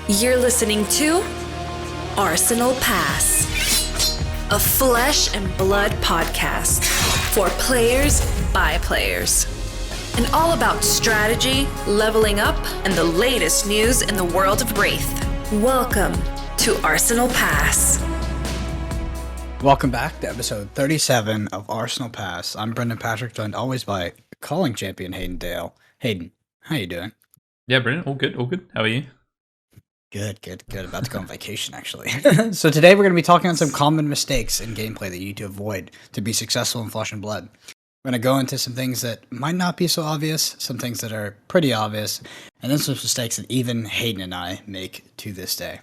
You're listening to Arsenal Pass, a flesh and blood podcast for players by players. And all about strategy, leveling up, and the latest news in the world of Wraith. Welcome to Arsenal Pass. Welcome back to episode 37 of Arsenal Pass. I'm Brendan Patrick, joined always by calling champion Hayden Dale. Hayden, how you doing? Yeah, Brendan, all good, all good. How are you? Good. About to go on vacation, actually. So today we're going to be talking on some common mistakes in gameplay that you need to avoid to be successful in Flesh and Blood. We're going to go into some things that might not be so obvious, some things that are pretty obvious, and then some mistakes that even Hayden and I make to this day.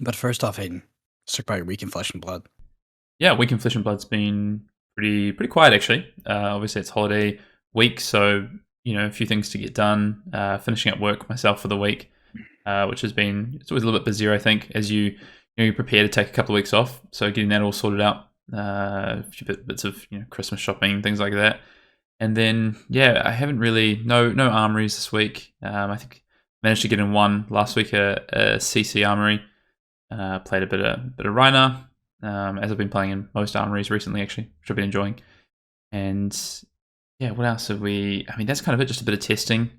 But first off, Hayden, let's talk about your week in Flesh and Blood. Yeah, week in Flesh and Blood's been pretty quiet, actually. Obviously, it's holiday week, so, a few things to get done. Finishing up work myself for the week. Which has been, it's always a little bit busier, I think, as you prepare to take a couple of weeks off. So getting that all sorted out, a few bits of Christmas shopping, things like that. And then, I haven't really, no armories this week. I think managed to get in one last week, a CC armory. Played a bit of Rhina, as I've been playing in most armories recently, actually, which I've been enjoying. And what else have we? I mean, that's kind of it, just a bit of testing.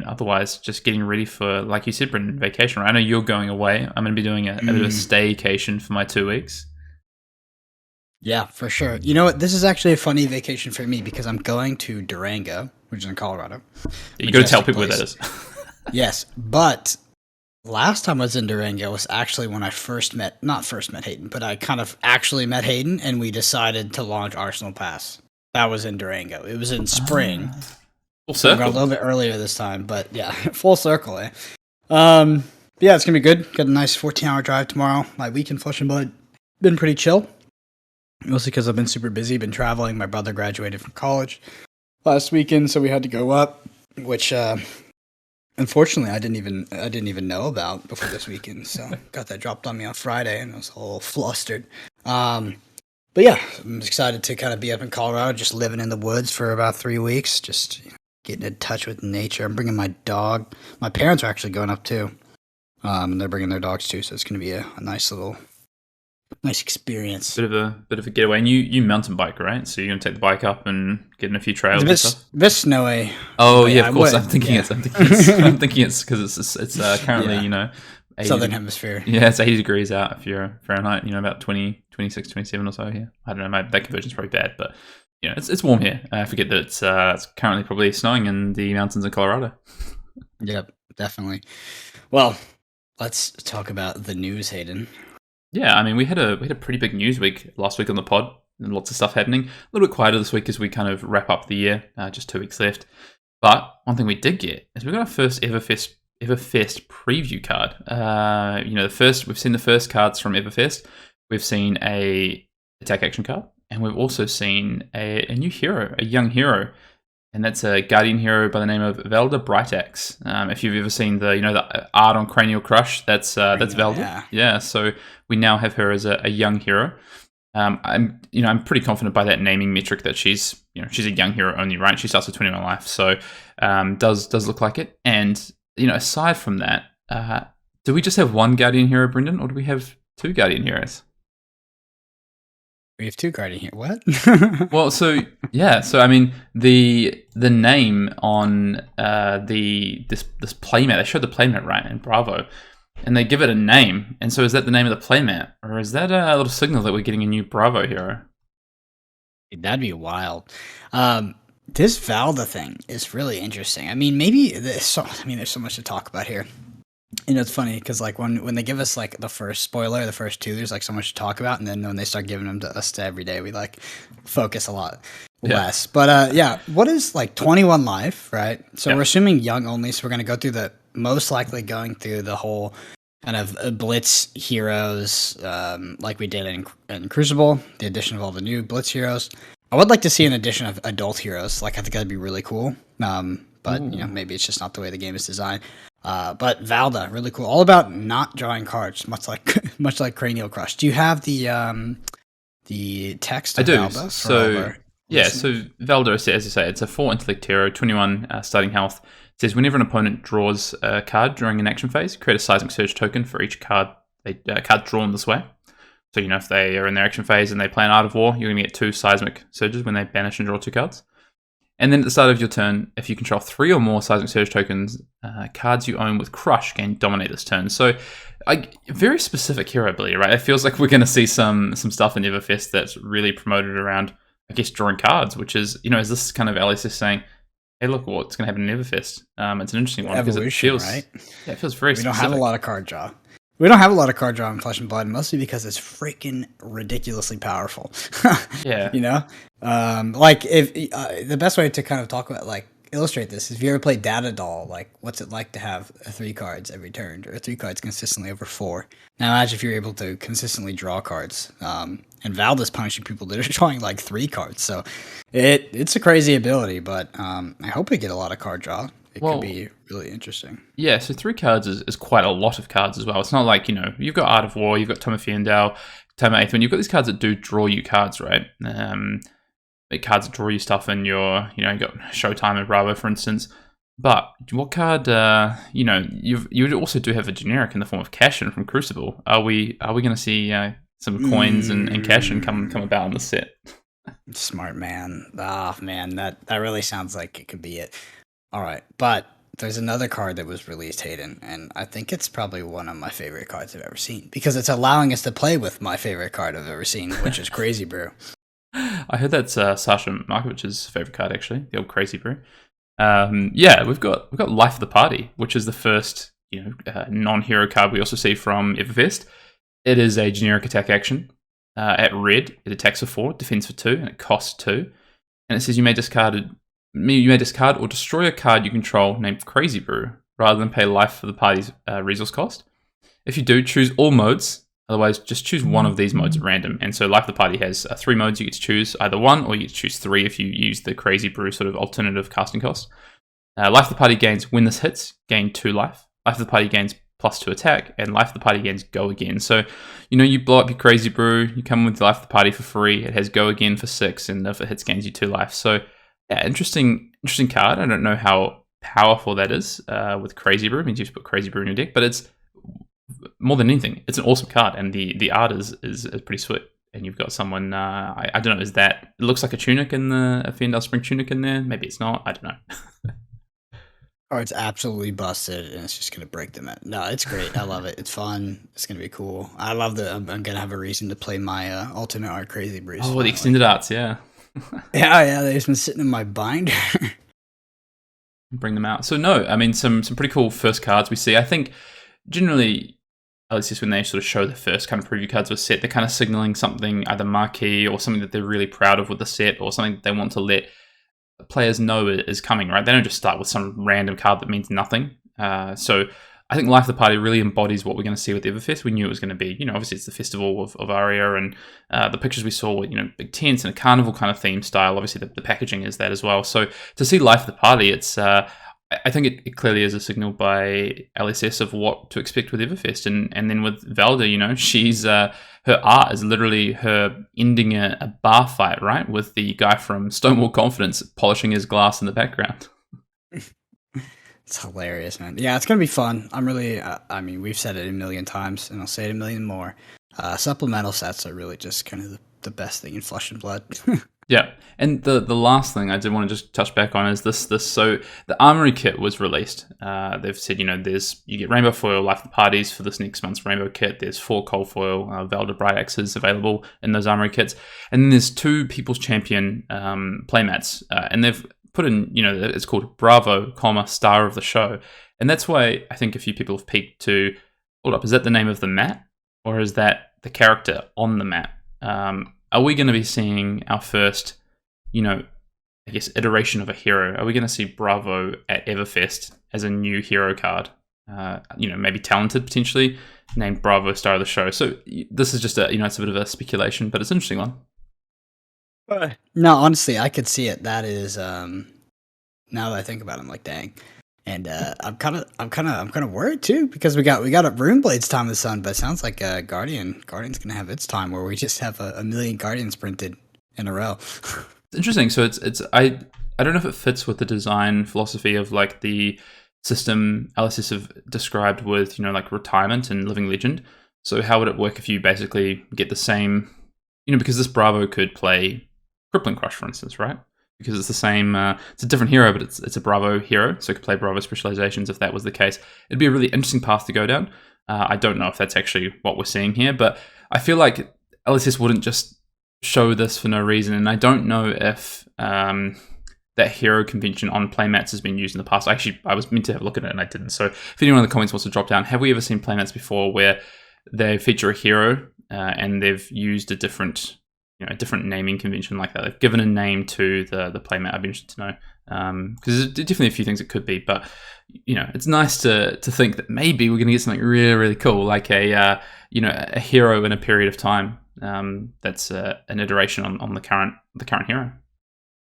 Otherwise, just getting ready for, like you said, Brendan, vacation. Right? I know you're going away. I'm going to be doing a bit of a staycation for my 2 weeks. Yeah, for sure. You know what? This is actually a funny vacation for me because I'm going to Durango, which is in Colorado. You got to tell people where that is. Yes, but last time I was in Durango was actually when I not first met Hayden, but I kind of actually met Hayden, and we decided to launch Arsenal Pass. That was in Durango. It was in spring. Full circle. We got a little bit earlier this time, but yeah, full circle, eh? It's gonna be good. Got a nice 14-hour drive tomorrow. My week in Flesh and Blood been pretty chill, mostly because I've been super busy, been traveling. My brother graduated from college last weekend, so we had to go up, which unfortunately I didn't even know about before this weekend. So got that dropped on me on Friday, and I was all flustered. I'm excited to kind of be up in Colorado, just living in the woods for about 3 weeks, just getting in touch with nature. I'm bringing my dog. My parents are actually going up too, and they're bringing their dogs too. So it's going to be a nice experience. Bit of a getaway. And you mountain bike, right? So you're going to take the bike up and get in a few trails It's and stuff. a bit snowy. Oh yeah, of course. I'm thinking it's because it's currently 80 Southern Hemisphere. Yeah, it's 80 degrees out if you're Fahrenheit. About 20, 26, 27 or so here. I don't know. That conversion's probably bad, but it's warm here. I forget that it's currently probably snowing in the mountains of Colorado. Yep, definitely. Well, let's talk about the news, Hayden. Yeah, I mean, we had a pretty big news week last week on the pod, and lots of stuff happening. A little bit quieter this week as we kind of wrap up the year. Just 2 weeks left. But one thing we did get is we got our first Everfest preview card. We've seen the first cards from Everfest. We've seen a attack action card, and we've also seen a new hero, a young hero, and that's a guardian hero by the name of Velda Brightaxe. If you've ever seen the art on Cranial Crush, that's Velda. Yeah. So we now have her as a young hero. I'm pretty confident by that naming metric that she's a young hero only, right? She starts with 21 life, so does look like it. And aside from that, do we just have one guardian hero, Brendan, or do we have two guardian heroes? We have two guardian here. What? Well, so I mean the name on this playmat, they showed the playmat right in Bravo, and they give it a name. And so is that the name of the playmat, or is that a little signal that we're getting a new Bravo hero? That'd be wild. This Valda thing is really interesting. I mean, there's so much to talk about here. It's funny because when they give us the first spoiler, the first two, there's so much to talk about, and then when they start giving them to us every day, we focus a lot less. But what is 21 life, right? So we're assuming young only. So we're gonna go through going through the whole kind of Blitz heroes, like we did in Crucible, the addition of all the new Blitz heroes. I would like to see an addition of adult heroes. I think that'd be really cool. But maybe it's just not the way the game is designed. But Valda, really cool. All about not drawing cards, much like Cranial Crush. Do you have the text? I do. Valda so Valda, as you say, it's a 4 intellect hero, 21 starting health. says whenever an opponent draws a card during an action phase, create a Seismic Surge token for each card card drawn this way. So, if they are in their action phase and they play an Art of War, you're going to get 2 Seismic Surges when they banish and draw 2 cards. And then at the start of your turn, if you control 3 or more Seismic Surge tokens, cards you own with Crush can dominate this turn. So, very specific hero ability, right? It feels like we're going to see some stuff in Everfest that's really promoted around, I guess, drawing cards, which is, is this kind of LSS saying, hey, look, what's going to happen in Everfest? It's an interesting one because it feels, right? Yeah, it feels very specific. We don't have a lot of card draw. We don't have a lot of card draw in Flesh and Blood, mostly because it's freaking ridiculously powerful. Yeah. If the best way to kind of talk about, illustrate this is if you ever play Data Doll, what's it like to have 3 cards every turn, or 3 cards consistently over 4? Now imagine if you're able to consistently draw cards. And Valda's punishing people that are drawing 3 cards. So it's a crazy ability, but I hope we get a lot of card draw. It could be really interesting. Yeah, so 3 cards is quite a lot of cards as well. It's not like, you've got Art of War, you've got Tome of Fiendal, Tome of Aetherman, you've got these cards that do draw you cards, right? Cards that draw you stuff in your, you've got Showtime and Bravo, for instance. But what card, you also do have a generic in the form of Cashin from Crucible. Are we going to see some coins and Cashin come about in the set? Smart man. Oh, man, that really sounds like it could be it. All right, but there's another card that was released, Hayden, and I think it's probably one of my favorite cards I've ever seen because it's allowing us to play with my favorite card I've ever seen, which is Crazy Brew. I heard that's Sasha Markovich's favorite card, actually, the old Crazy Brew. We've got Life of the Party, which is the first non-hero card we also see from Everfest. It is a generic attack action. At red, it attacks for 4, defends for 2, and it costs 2. And it says you may discard or destroy a card you control named Crazy Brew, rather than pay Life for the Party's resource cost. If you do, choose all modes. Otherwise, just choose one of these modes at random. And so Life of the Party has 3 modes. You get to choose either one, or you get to choose 3 if you use the Crazy Brew sort of alternative casting cost. Life of the Party gains, when this hits, gain 2 life. Life of the Party gains +2 attack, and Life of the Party gains Go Again. So, you blow up your Crazy Brew, you come with Life of the Party for free, it has Go Again for 6, and if it hits, gains you 2 life. So, yeah, interesting card. I don't know how powerful that is with Crazy Brew. It means you just put Crazy Brew in your deck, but it's more than anything, it's an awesome card, and the art is pretty sweet. And you've got someone, I don't know, it looks like a tunic in a Fiendal Spring tunic in there. Maybe it's not, I don't know. Or it's absolutely busted and it's just going to break them out. No, it's great. I love it. It's fun. It's going to be cool. I love that I'm going to have a reason to play my alternate art Crazy Brew. Oh, the extended arts, yeah. yeah, they've just been sitting in my binder. Bring them out. So no, I mean, some pretty cool first cards we see. I think generally, at least when they sort of show the first kind of preview cards of a set, they're kind of signaling something either marquee or something that they're really proud of with the set, or something that they want to let players know is coming, right? They don't just start with some random card that means nothing. So I think Life of the Party really embodies what we're going to see with Everfest. We knew it was going to be, obviously it's the festival of Aria, and the pictures we saw were, big tents and a carnival kind of theme style. Obviously the packaging is that as well. So to see Life of the Party, it's I think it clearly is a signal by LSS of what to expect with Everfest. And then with Valda, she's her art is literally her ending a bar fight, right? With the guy from Stonewall Confidence polishing his glass in the background. It's hilarious, man. Yeah, it's going to be fun. I'm really, we've said it a million times, and I'll say it a million more. Supplemental sets are really just kind of the best thing in Flesh and Blood. Yeah, and the last thing I did want to just touch back on is this. So the Armory kit was released. They've said, you get Rainbow Foil Life of the Parties for this next month's Rainbow kit. There's 4 Cold Foil Valda Bright Axes available in those Armory kits. And then there's 2 People's Champion playmats. And they've put in, it's called Bravo, Star of the Show. And that's why I think a few people have peeked to, hold up, is that the name of the mat? Or is that the character on the mat? Are we going to be seeing our first, iteration of a hero? Are we going to see Bravo at Everfest as a new hero card? Maybe talented potentially, named Bravo Star of the Show. So this is just it's a bit of a speculation, but it's an interesting one. No, honestly, I could see it. That is, now that I think about it, I'm like, dang. And I'm kind of worried too, because we got a Runeblade's Time of the Sun, but it sounds like Guardian's gonna have its time, where we just have a million Guardians printed in a row. It's interesting. So it's I I don't know if it fits with the design philosophy of like the system LSS have described with, like retirement and Living Legend. So how would it work if you basically get the same, because this Bravo could play Crippling Crush, for instance, right? Because it's the same, it's a different hero, but it's a Bravo hero, so it could play Bravo specializations if that was the case. It'd be a really interesting path to go down. I don't know if that's actually what we're seeing here, but I feel like LSS wouldn't just show this for no reason, and I don't know if that hero convention on playmats has been used in the past. I was meant to have a look at it and I didn't. So if anyone in the comments wants to drop down, have we ever seen playmats before where they feature a hero and they've used a different naming convention like that? They've given a name to the playmat. I'd be interested to know, because there's definitely a few things it could be. But it's nice to think that maybe we're going to get something really, really cool, like a hero in a period of time. That's an iteration on the current hero.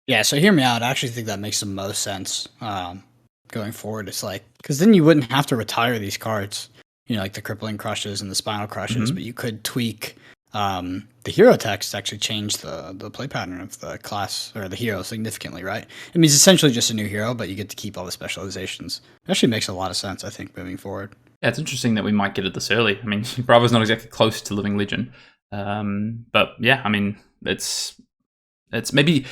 Yeah, so hear me out. I actually think that makes the most sense going forward. It's like, because then you wouldn't have to retire these cards, like the Crippling Crushes and the Spinal Crushes, but you could tweak the hero text to actually change the play pattern of the class or the hero significantly, right? I mean, it's essentially just a new hero, but you get to keep all the specializations. It actually makes a lot of sense, I think, moving forward. Yeah, it's interesting that we might get it this early. I mean, Bravo's not exactly close to Living Legend. But yeah, I mean, it's maybe,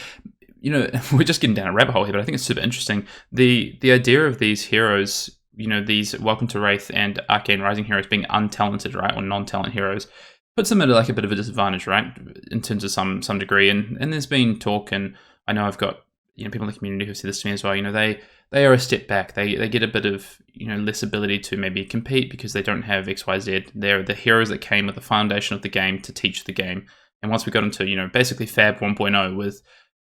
we're just getting down a rabbit hole here, but I think it's super interesting. The idea of these heroes, these Welcome to Wraith and Arcane Rising heroes being untalented, right, or non-talent heroes, puts them at like a bit of a disadvantage, right, in terms of some degree. And there's been talk, and I know I've got people in the community who've said this to me as well. They are a step back. They get a bit of less ability to maybe compete because they don't have XYZ. They're the heroes that came with the foundation of the game to teach the game. And once we got into basically Fab 1.0 with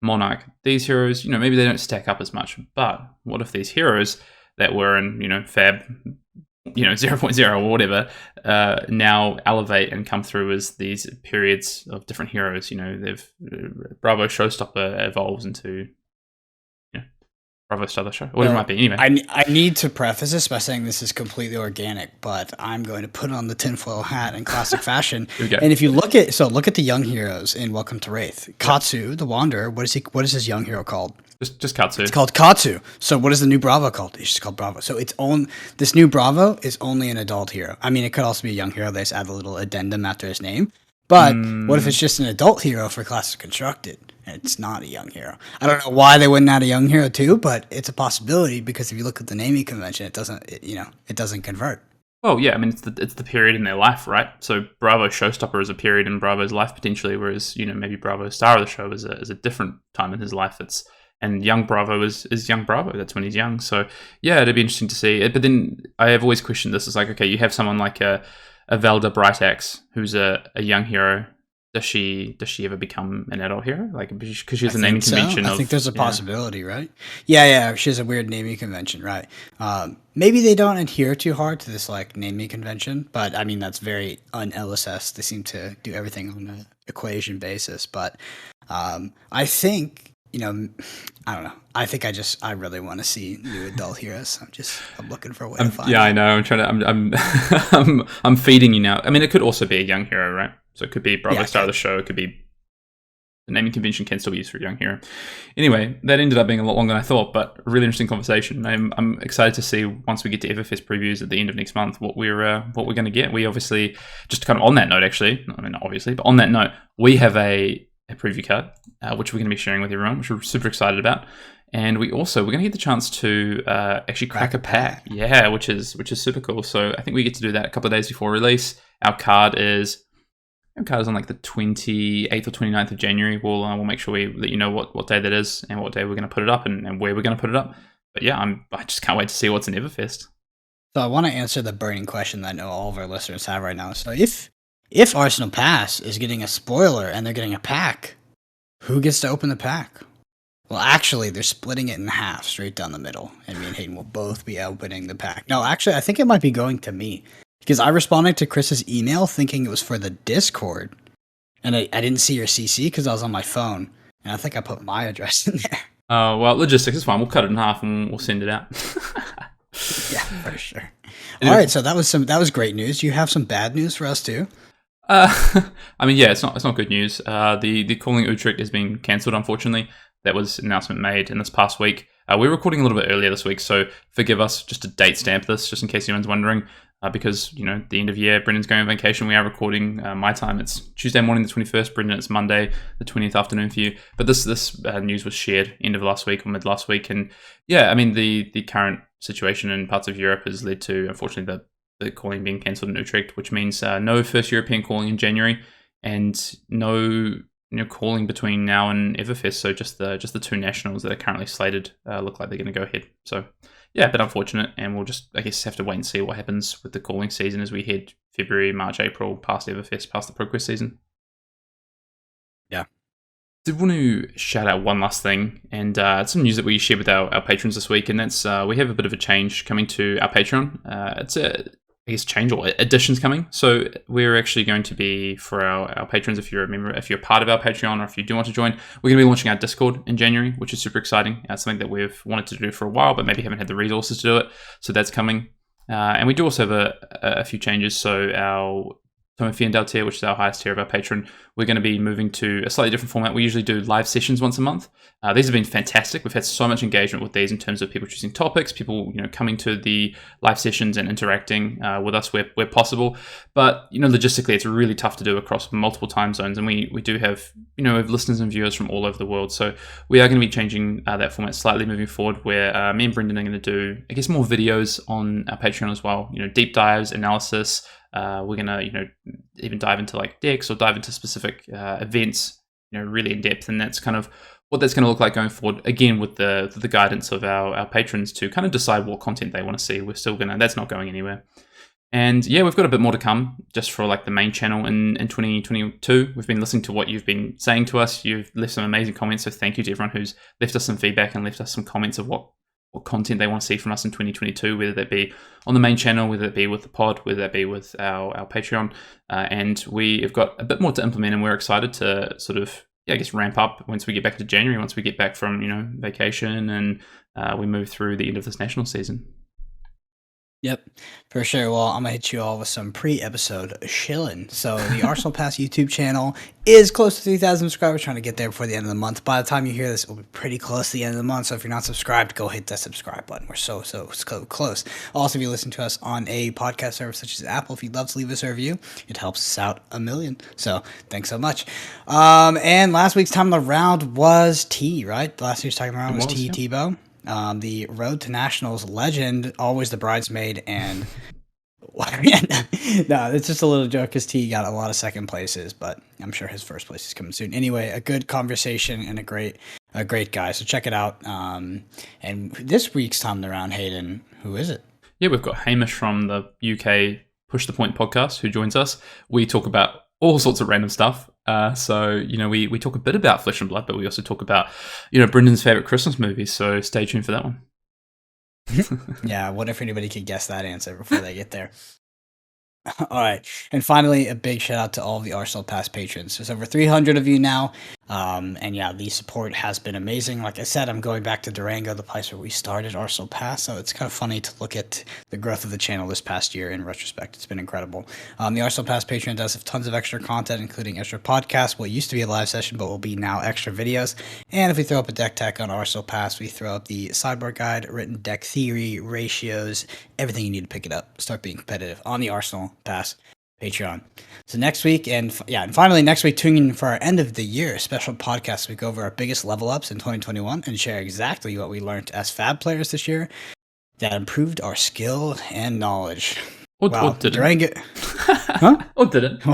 Monarch, these heroes maybe they don't stack up as much. But what if these heroes that were in Fab 0.0 or whatever now elevate and come through as these periods of different heroes? They've Bravo Showstopper evolves into Bravo Star the Show, whatever it might be. Anyway, I need to preface this by saying this is completely organic, but I'm going to put on the tinfoil hat in classic fashion. And if you look at the young heroes in Welcome to Wraith, Katsu, the Wanderer. What is his young hero called? Just Katsu. It's called Katsu. So what is the new Bravo called? It's just called Bravo. So this new Bravo is only an adult hero. I mean, it could also be a young hero. They just add a little addendum after his name. But what if it's just an adult hero for Classic Constructed? It's not a young hero. I don't know why they wouldn't add a young hero too, but it's a possibility because if you look at the naming convention, it doesn't convert. Well, yeah, I mean it's the period in their life, right? So Bravo Showstopper is a period in Bravo's life potentially, whereas maybe Bravo Star of the Show is a different time in his life. And young Bravo is young Bravo. That's when he's young. So yeah, it'd be interesting to see. But then I have always questioned this. It's like, okay, you have someone like a Velda Brightaxe who's a young hero. Does she ever become an adult hero? Like, because she has a naming convention. I think there's a possibility, right? Yeah. She has a weird naming convention, right? Maybe they don't adhere too hard to this like naming convention, but I mean that's very un-LSS. They seem to do everything on an equation basis. But I think I don't know. I think I really want to see new adult heroes. I'm looking for a way to find. Yeah, I know. I'm feeding you now. I mean, it could also be a young hero, right? So it could be Bravo Star of the Show. It could be the naming convention can still be used for a young hero. Anyway, that ended up being a lot longer than I thought, but a really interesting conversation. I'm excited to see once we get to Everfest previews at the end of next month what we're going to get. We obviously just kind of on that note, actually. I mean, not obviously, but on that note, we have a preview card which we're going to be sharing with everyone, which we're super excited about. And we're going to get the chance to actually crack a pack. Yeah, which is super cool. So I think we get to do that a couple of days before release. Our card is on like the 28th or 29th of January. We'll make sure we let you know what day that is and what day we're going to put it up and where we're going to put it up. But yeah, I just can't wait to see what's in Everfest. So I want to answer the burning question that I know all of our listeners have right now. So if Arsenal Pass is getting a spoiler and they're getting a pack, who gets to open the pack? Well, actually, they're splitting it in half, straight down the middle, and me and Hayden will both be opening the pack. No, actually, I think it might be going to me, because I responded to Chris's email thinking it was for the Discord, and I didn't see your CC because I was on my phone, and I think I put my address in there. Oh, well, logistics is fine. We'll cut it in half and we'll send it out. Yeah, for sure. All right, so that was great news. You have some bad news for us too? I mean, yeah, it's not good news. The Calling Utrecht has been cancelled, unfortunately. that was an announcement made in this past week. We're recording a little bit earlier this week, so forgive us just to date stamp this, just in case anyone's wondering, because, the end of year, Brendan's going on vacation. We are recording my time. It's Tuesday morning, the 21st. Brendan, it's Monday, the 20th afternoon for you. But this news was shared end of last week or mid last week. And yeah, I mean, the current situation in parts of Europe has led to, unfortunately, the calling being cancelled in Utrecht, which means no first European calling in January and no calling between now and Everfest. So just the two nationals that are currently slated look like they're going to go ahead. So yeah, a bit unfortunate, and we'll just, I guess, have to wait and see what happens with the calling season as we head February, March, April, past Everfest, past the ProQuest season. Yeah. Did want to shout out one last thing, and it's some news that we shared with our patrons this week, and that's we have a bit of a change coming to our Patreon. It's change or additions coming. So we're actually going to be, for our patrons, if you're part of our Patreon, or if you do want to join, we're going to be launching our Discord in January, which is super exciting. It's something that we've wanted to do for a while, but maybe haven't had the resources to do it. So that's coming. And we do also have a few changes. So our Tome Fiendal tier, which is our highest tier of our patron, we're going to be moving to a slightly different format. We usually do live sessions once a month. These have been fantastic. We've had so much engagement with these in terms of people choosing topics, people coming to the live sessions and interacting with us where possible. But logistically, it's really tough to do across multiple time zones, and we do have we have listeners and viewers from all over the world. So we are going to be changing that format slightly moving forward, where me and Brendan are going to do, I guess, more videos on our Patreon as well. Deep dives, analysis. We're gonna, even dive into like decks or dive into specific events, really in depth, and that's kind of what that's going to look like going forward. Again, with the guidance of our patrons to kind of decide what content they want to see. We're still that's not going anywhere. And yeah, we've got a bit more to come just for like the main channel in 2022. We've been listening to what you've been saying to us. You've left some amazing comments, so thank you to everyone who's left us some feedback and left us some comments of what content they want to see from us in 2022, whether that be on the main channel, whether that be with the pod, whether that be with our Patreon. And we have got a bit more to implement, and we're excited to sort of, ramp up once we get back into January, once we get back from, vacation, and we move through the end of this national season. Yep, for sure. Well, I'm going to hit you all with some pre-episode shilling. So the Arsenal Pass YouTube channel is close to 3,000 subscribers, trying to get there before the end of the month. By the time you hear this, it will be pretty close to the end of the month. So if you're not subscribed, go hit that subscribe button. We're so close. Also, if you listen to us on a podcast service such as Apple, if you'd love to leave us a review, it helps us out a million. So thanks so much. And last week's time of the round was T, right? Last week's time of the round was T, yeah. Tebow. The Road to Nationals legend, always the bridesmaid, and no, it's just a little joke because T got a lot of second places, but I'm sure his first place is coming soon. Anyway, a good conversation and a great guy. So check it out. And this week's time around, Hayden, who is it? Yeah, we've got Hamish from the UK Push the Point podcast who joins us. We talk about all sorts of random stuff. So we talk a bit about Flesh and Blood, but we also talk about, Brendan's favorite Christmas movies. So stay tuned for that one. Yeah, what if anybody could guess that answer before they get there? All right. And finally, a big shout out to all of the Arsenal Pass patrons. There's over 300 of you now. And yeah, the support has been amazing. Like I said, I'm going back to Durango, the place where we started Arsenal Pass. So it's kind of funny to look at the growth of the channel this past year in retrospect. It's been incredible. The Arsenal Pass Patreon does have tons of extra content, including extra podcasts, what used to be a live session, but will be now extra videos. And if we throw up a deck tech on Arsenal Pass, we throw up the sideboard guide, written deck theory, ratios, everything you need to pick it up, start being competitive on the Arsenal Pass Patreon. So next week, and finally next week, tune in for our end of the year special podcast. We go over our biggest level ups in 2021 and share exactly what we learned as Fab players this year that improved our skill and knowledge. Or didn't. Durango, huh? Or didn't.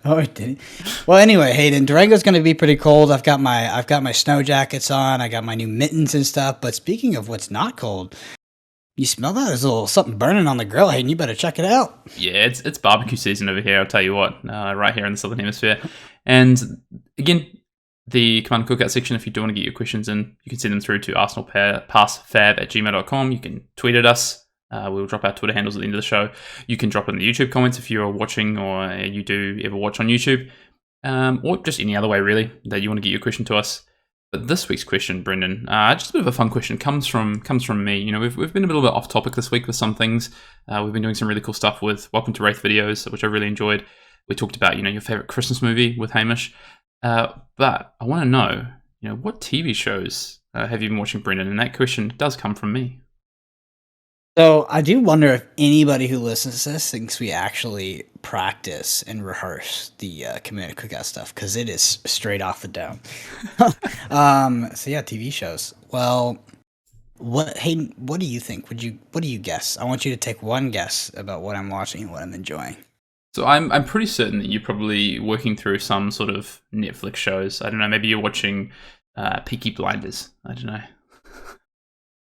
Or didn't. Well, anyway, Hayden, Durango's going to be pretty cold. I've got my snow jackets on. I got my new mittens and stuff. But speaking of what's not cold, you smell that? There's a little something burning on the grill, Hayden. You better check it out. Yeah, it's barbecue season over here, I'll tell you what, right here in the Southern Hemisphere. And again, the Command and Cookout section, if you do want to get your questions in, you can send them through to arsenalpassfab@gmail.com. You can tweet at us. We'll drop our Twitter handles at the end of the show. You can drop it in the YouTube comments if you're watching or you do ever watch on YouTube, or just any other way, really, that you want to get your question to us. But this week's question, Brendan, just a bit of a fun question, comes from me. We've been a little bit off topic this week with some things. We've been doing some really cool stuff with Welcome to Wraith videos, which I really enjoyed. We talked about, your favorite Christmas movie with Hamish. But I want to know, what TV shows have you been watching, Brendan? And that question does come from me. So I do wonder if anybody who listens to this thinks we actually practice and rehearse the Community Cookout stuff, because it is straight off the dome. So yeah, TV shows. Well, Hayden, what do you think? What do you guess? I want you to take one guess about what I'm watching and what I'm enjoying. So I'm pretty certain that you're probably working through some sort of Netflix shows. I don't know. Maybe you're watching Peaky Blinders. I don't know.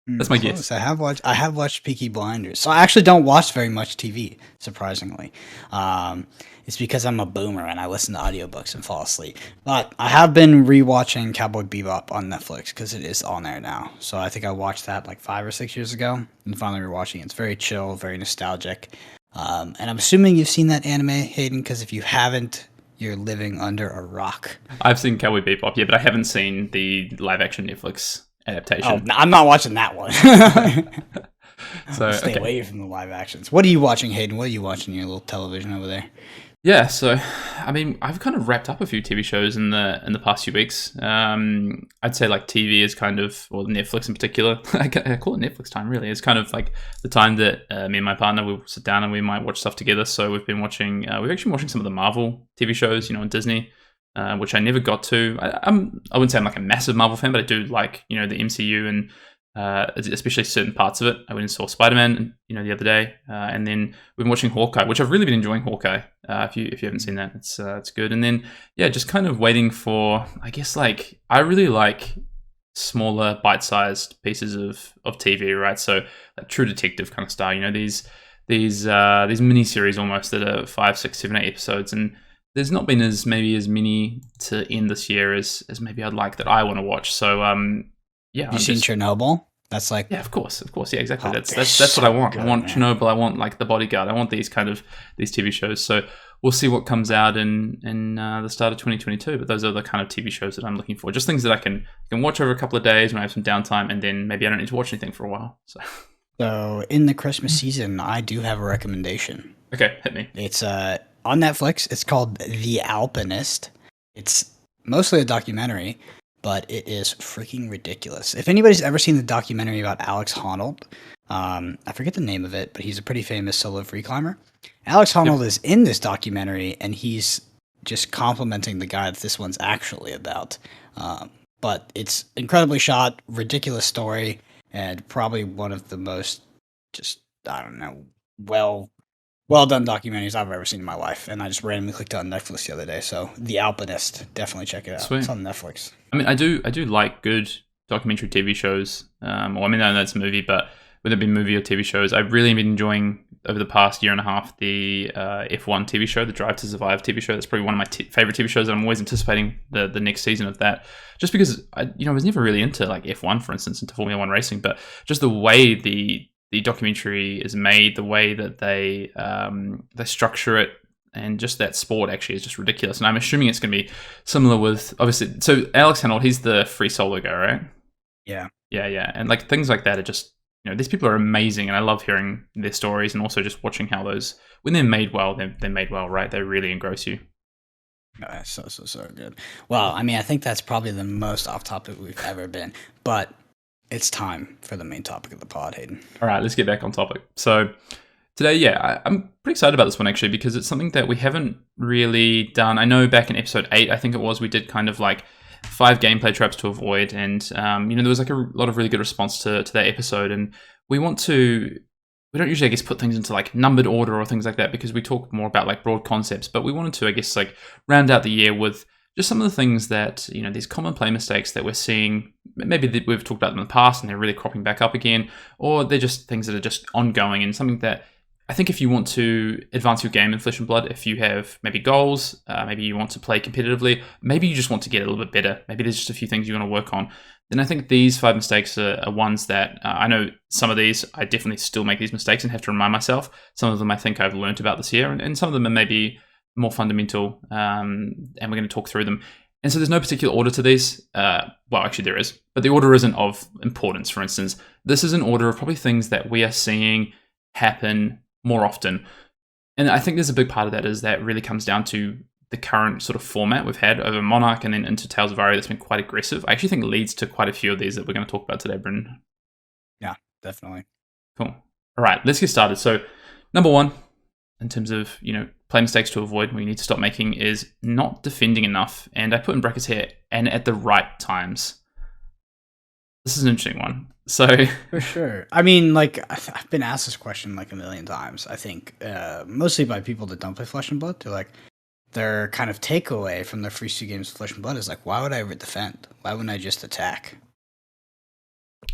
That's my guess. I have watched Peaky Blinders. So I actually don't watch very much TV, surprisingly. It's because I'm a boomer and I listen to audiobooks and fall asleep. But I have been rewatching Cowboy Bebop on Netflix because it is on there now. So I think I watched that like 5 or 6 years ago and finally rewatching it. It's very chill, very nostalgic. And I'm assuming you've seen that anime, Hayden, because if you haven't, you're living under a rock. I've seen Cowboy Bebop, yeah, but I haven't seen the live-action Netflix adaptation. Oh, I'm not watching that one. So Stay away from the live actions. What are you watching, Hayden? What are you watching on your little television over there? Yeah, so I mean, I've kind of wrapped up a few TV shows in the past few weeks. I'd say like TV is kind of, or Netflix in particular. I call it Netflix time. Really, it's kind of like the time that me and my partner will sit down and we might watch stuff together. So we've been watching. We've actually been watching some of the Marvel TV shows, on Disney. Which I never got to. I wouldn't say I'm like a massive Marvel fan, but I do like the MCU and especially certain parts of it. I went and saw Spider-Man the other day, and then we've been watching Hawkeye, which I've really been enjoying. Hawkeye, if you haven't seen that, it's good. And then just kind of waiting for, I guess, like I really like smaller bite-sized pieces of TV, right? So like True Detective kind of style, these mini series almost that are 5, 6, 7, 8 episodes. And there's not been as many to end this year as maybe I'd like that I want to watch. So you seen Chernobyl? That's like, of course, yeah, exactly. That's what I want. I want Chernobyl. I want like The Bodyguard. I want these TV shows. So we'll see what comes out in the start of 2022. But those are the kind of TV shows that I'm looking for. Just things that I can watch over a couple of days when I have some downtime, and then maybe I don't need to watch anything for a while. So in the Christmas season, I do have a recommendation. Okay, hit me. It's on Netflix. It's called The Alpinist. It's mostly a documentary, but it is freaking ridiculous. If anybody's ever seen the documentary about Alex Honnold, I forget the name of it, but he's a pretty famous solo free climber. Alex Honnold is in this documentary, and he's just complimenting the guy that this one's actually about. But it's incredibly shot, ridiculous story, and probably one of the most well done documentaries I've ever seen in my life. And I just randomly clicked on Netflix the other day. So The Alpinist, definitely check it out. Sweet. It's on Netflix. I mean, I do like good documentary TV shows. I know that's a movie, but whether it be movie or TV shows, I've really been enjoying over the past year and a half the F1 TV show, the Drive to Survive TV show. That's probably one of my favorite TV shows. I'm always anticipating the next season of that, just because I was never really into like F1, for instance, into Formula One racing, but just the way the documentary is made, the way that they structure it, and just that sport actually is just ridiculous. And I'm assuming it's going to be similar with, obviously, so Alex Honnold, he's the free solo guy, right? Yeah. And like things like that are just, these people are amazing, and I love hearing their stories, and also just watching how those, when they're made well, they're made well, right? They really engross you. Oh, so good. Well, I mean, I think that's probably the most off topic we've ever been, but it's time for the main topic of the pod, Hayden. All right, let's get back on topic. So today, I'm pretty excited about this one actually, because it's something that we haven't really done. I know back in episode 8, I think it was, we did kind of like 5 gameplay traps to avoid, and there was like a lot of really good response to that episode. And we don't usually, I guess, put things into like numbered order or things like that, because we talk more about like broad concepts. But we wanted to, I guess, like round out the year with just some of the things that, these common play mistakes that we're seeing, maybe that we've talked about them in the past and they're really cropping back up again, or they're just things that are just ongoing, and something that I think if you want to advance your game in Flesh and Blood, if you have maybe goals, maybe you want to play competitively, maybe you just want to get a little bit better, maybe there's just a few things you want to work on, then I think these 5 mistakes are ones that I know some of these, I definitely still make these mistakes and have to remind myself. Some of them I think I've learned about this year, and some of them are maybe more fundamental, and we're going to talk through them. And so there's no particular order to these. Well, actually there is, but the order isn't of importance. For instance, this is an order of probably things that we are seeing happen more often. And I think there's a big part of that is that really comes down to the current sort of format we've had over Monarch and then into Tales of Aria that's been quite aggressive, I actually think leads to quite a few of these that we're going to talk about today, Brendan. Yeah, definitely. Cool. All right, let's get started. So, number one, in terms of, play mistakes to avoid, what you need to stop making is not defending enough. And I put in brackets here, and at the right times. This is an interesting one. So for sure. I mean, like, I've been asked this question like a million times. I think mostly by people that don't play Flesh and Blood. They're like, their kind of takeaway from their first 2 games of Flesh and Blood is like, why would I ever defend? Why wouldn't I just attack?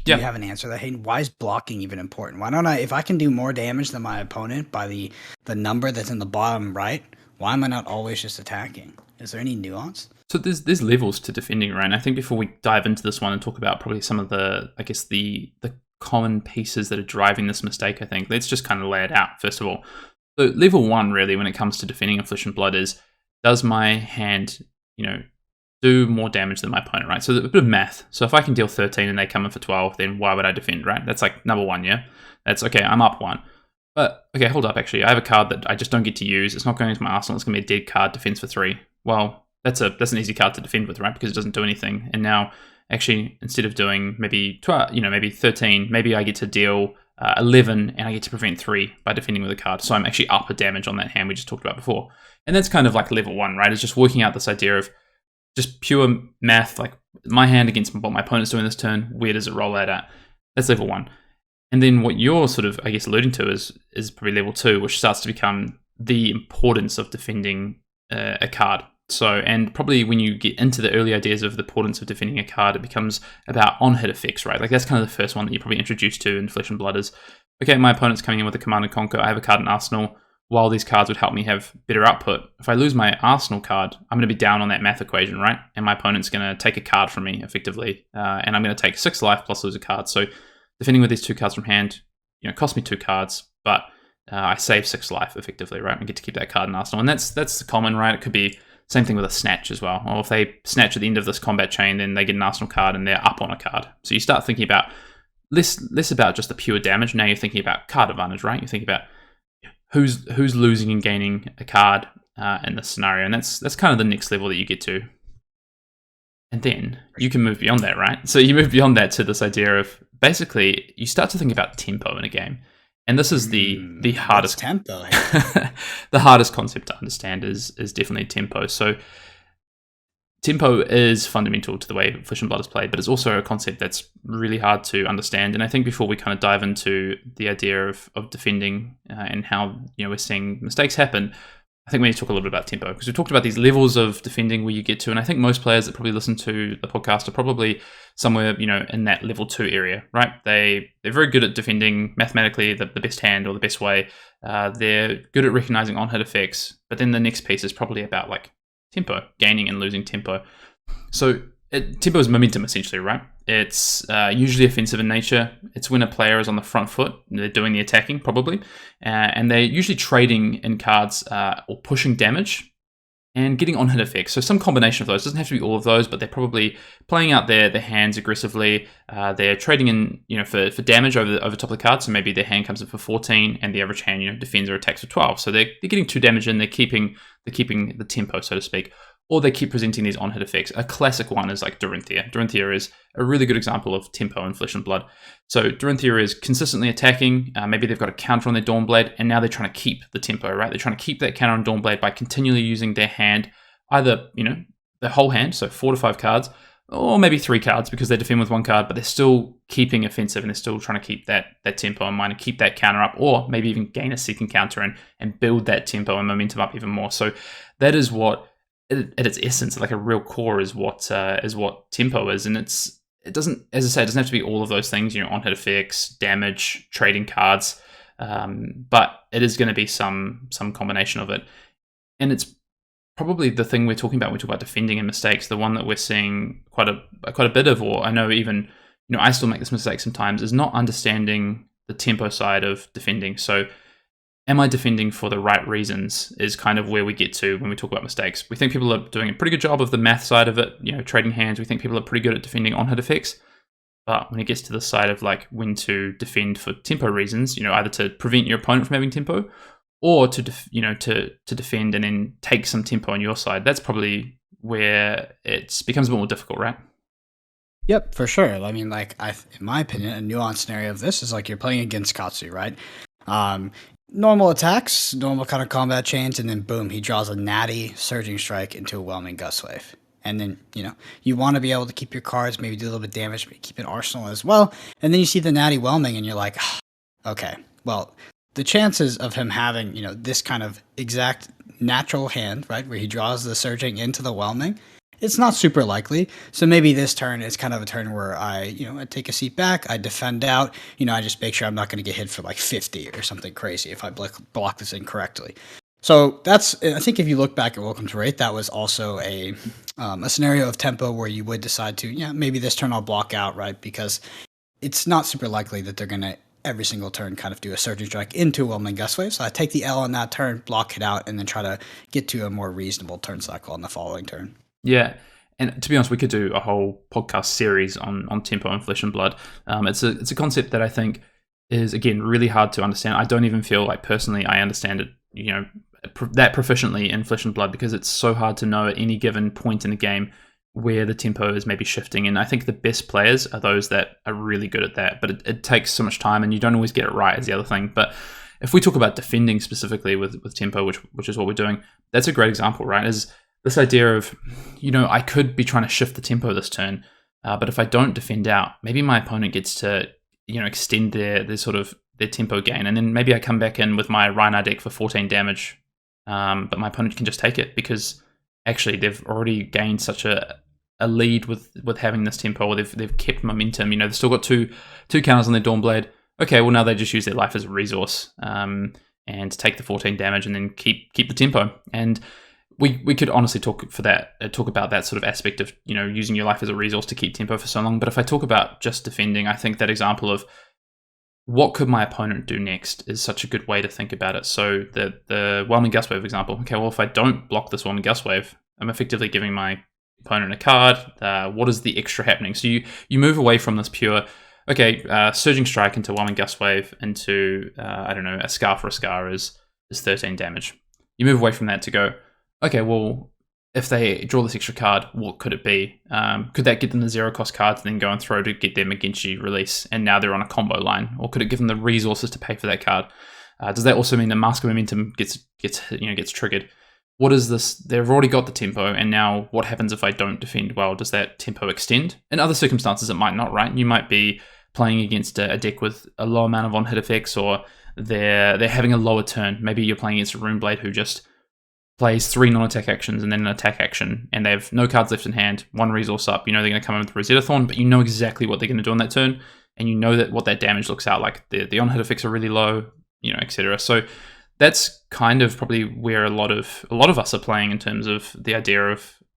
Do you have an answer to that, Hayden? Why is blocking even important? Why don't I, if I can do more damage than my opponent by the number that's in the bottom right, why am I not always just attacking? Is there any nuance? So there's levels to defending, right? And I think before we dive into this one and talk about probably some of the, I guess, the common pieces that are driving this mistake, I think, let's just kind of lay it out, first of all. So level 1, really, when it comes to defending in Flesh and Blood is, does my hand, do more damage than my opponent, right? So a bit of math. So if I can deal 13 and they come in for 12, then why would I defend, right? That's like number 1, yeah? That's, okay, I'm up 1. But, okay, hold up, actually. I have a card that I just don't get to use. It's not going into my arsenal. It's going to be a dead card, defense for 3. Well, that's an easy card to defend with, right? Because it doesn't do anything. And now, actually, instead of doing maybe 12, maybe 13, maybe I get to deal 11 and I get to prevent 3 by defending with a card. So I'm actually up a damage on that hand we just talked about before. And that's kind of like level 1, right? It's just working out this idea of just pure math, like my hand against what my opponent's doing this turn, where does it roll out at? That's level 1. And then what you're sort of, I guess, alluding to is probably level 2, which starts to become the importance of defending a card. So, and probably when you get into the early ideas of the importance of defending a card, it becomes about on-hit effects, right? Like that's kind of the first one that you're probably introduced to in Flesh and Blood is, okay, my opponent's coming in with a Command and Conquer, I have a card in Arsenal, while these cards would help me have better output. If I lose my Arsenal card, I'm going to be down on that math equation, right? And my opponent's going to take a card from me, effectively, and I'm going to take 6 life plus lose a card. So defending with these 2 cards from hand, cost me 2 cards, but I save 6 life, effectively, right? I get to keep that card in Arsenal. And that's common, right? It could be same thing with a snatch as well. Or if they snatch at the end of this combat chain, then they get an Arsenal card and they're up on a card. So you start thinking about less about just the pure damage. Now you're thinking about card advantage, right? You're thinking about who's losing and gaining a card in this scenario, and that's kind of the next level that you get to. And then you can move beyond that, right? So you move beyond that to this idea of basically you start to think about tempo in a game, and this is the hardest tempo. The hardest concept to understand is definitely tempo. So tempo is fundamental to the way Flesh and Blood is played, but it's also a concept that's really hard to understand. And I think before we kind of dive into the idea of defending and how we're seeing mistakes happen, I think we need to talk a little bit about tempo, because we talked about these levels of defending where you get to, and I think most players that probably listen to the podcast are probably somewhere in that level 2 area, right? They're very good at defending mathematically the best hand or the best way. They're good at recognizing on-hit effects, but then the next piece is probably about like tempo, gaining and losing tempo. So tempo is momentum, essentially, right? It's usually offensive in nature. It's when a player is on the front foot, they're doing the attacking, probably, and they're usually trading in cards or pushing damage and getting on-hit effects. So some combination of those. It doesn't have to be all of those, but they're probably playing out their hands aggressively. They're trading in, for damage over top of the card. So maybe their hand comes in for 14 and the average hand, defends or attacks for 12. So they're getting 2 damage in, they're keeping the tempo, so to speak. Or they keep presenting these on-hit effects. A classic one is like Dorinthia. Dorinthia is a really good example of tempo in Flesh and Blood. So Dorinthia is consistently attacking. Maybe they've got a counter on their Dawnblade, and now they're trying to keep the tempo, right? They're trying to keep that counter on Dawnblade by continually using their hand, either, their whole hand, so 4 to 5 cards, or maybe 3 cards because they defend with 1 card, but they're still keeping offensive and they're still trying to keep that tempo in mind and keep that counter up, or maybe even gain a second counter and build that tempo and momentum up even more. So that is what, at its essence, like a real core, is what tempo is, and it doesn't, as I say, it doesn't have to be all of those things, on-hit effects, damage, trading cards, but it is going to be some combination of it, and it's probably the thing we're talking about when we talk about defending and mistakes. The one that we're seeing quite a bit of, or I know even I still make this mistake sometimes, is not understanding the tempo side of defending. So am I defending for the right reasons is kind of where we get to when we talk about mistakes. We think people are doing a pretty good job of the math side of it, trading hands. We think people are pretty good at defending on-hit effects. But when it gets to the side of like when to defend for tempo reasons, either to prevent your opponent from having tempo or to to defend and then take some tempo on your side. That's probably where it becomes a bit more difficult, right? Yep, for sure. I mean, like, in my opinion, a nuanced scenario of this is like you're playing against Katsu, right? Normal attacks, normal kind of combat chains, and then boom, he draws a natty surging strike into a whelming gust wave. And then, you want to be able to keep your cards, maybe do a little bit of damage, maybe keep an arsenal as well. And then you see the natty whelming, and you're like, okay, well, the chances of him having, this kind of exact natural hand, right, where he draws the surging into the whelming, it's not super likely. So maybe this turn is kind of a turn where I take a seat back, I defend out, I just make sure I'm not going to get hit for like 50 or something crazy if I block this incorrectly. So I think if you look back at Welcome to Wraith, that was also a scenario of tempo where you would decide to, maybe this turn I'll block out, right? Because it's not super likely that they're going to every single turn kind of do a surging strike into a whelming gust wave. So I take the L on that turn, block it out, and then try to get to a more reasonable turn cycle on the following turn. Yeah. And to be honest, we could do a whole podcast series on tempo and Flesh and Blood. It's a concept that I think is, again, really hard to understand. I don't even feel like personally I understand it, that proficiently in Flesh and Blood, because it's so hard to know at any given point in the game where the tempo is maybe shifting. And I think the best players are those that are really good at that, but it takes so much time and you don't always get it right is the other thing. But if we talk about defending specifically with tempo, which is what we're doing, that's a great example, right? Is this idea of, I could be trying to shift the tempo this turn, but if I don't defend out, maybe my opponent gets to, extend their tempo gain, and then maybe I come back in with my Rhinar deck for 14 damage, but my opponent can just take it because actually they've already gained such a lead with having this tempo, or they've kept momentum. They've still got two counters on their Dawnblade. Okay, well now they just use their life as a resource and take the 14 damage and then keep the tempo. And we could honestly talk about that sort of aspect of using your life as a resource to keep tempo for so long. But if I talk about just defending, I think that example of what could my opponent do next is such a good way to think about it. So the Whelming Gust Wave example. Okay, well if I don't block this Whelming Gust Wave, I'm effectively giving my opponent a card. What is the extra happening? So you move away from this pure Surging Strike into Whelming Gust Wave into a Scar for a Scar is 13 damage. You move away from that to go, okay, well, if they draw this extra card, what could it be? Could that get them the 0-cost card to then go and throw to get their Maginchi release, and now they're on a combo line? Or could it give them the resources to pay for that card? Does that also mean the Mask of Momentum gets triggered? What is this? They've already got the tempo, and now what happens if I don't defend well? Does that tempo extend? In other circumstances, it might not, right? You might be playing against a deck with a low amount of on-hit effects, or they're having a lower turn. Maybe you're playing against a Runeblade who just plays 3 non-attack actions and then an attack action, and they have no cards left in hand, 1 resource up. They're going to come in with Rosetta Thorn, but you know exactly what they're going to do on that turn, and you know what that damage looks out like. The on-hit effects are really low, etc. So that's kind of probably where a lot of us are playing in terms of the idea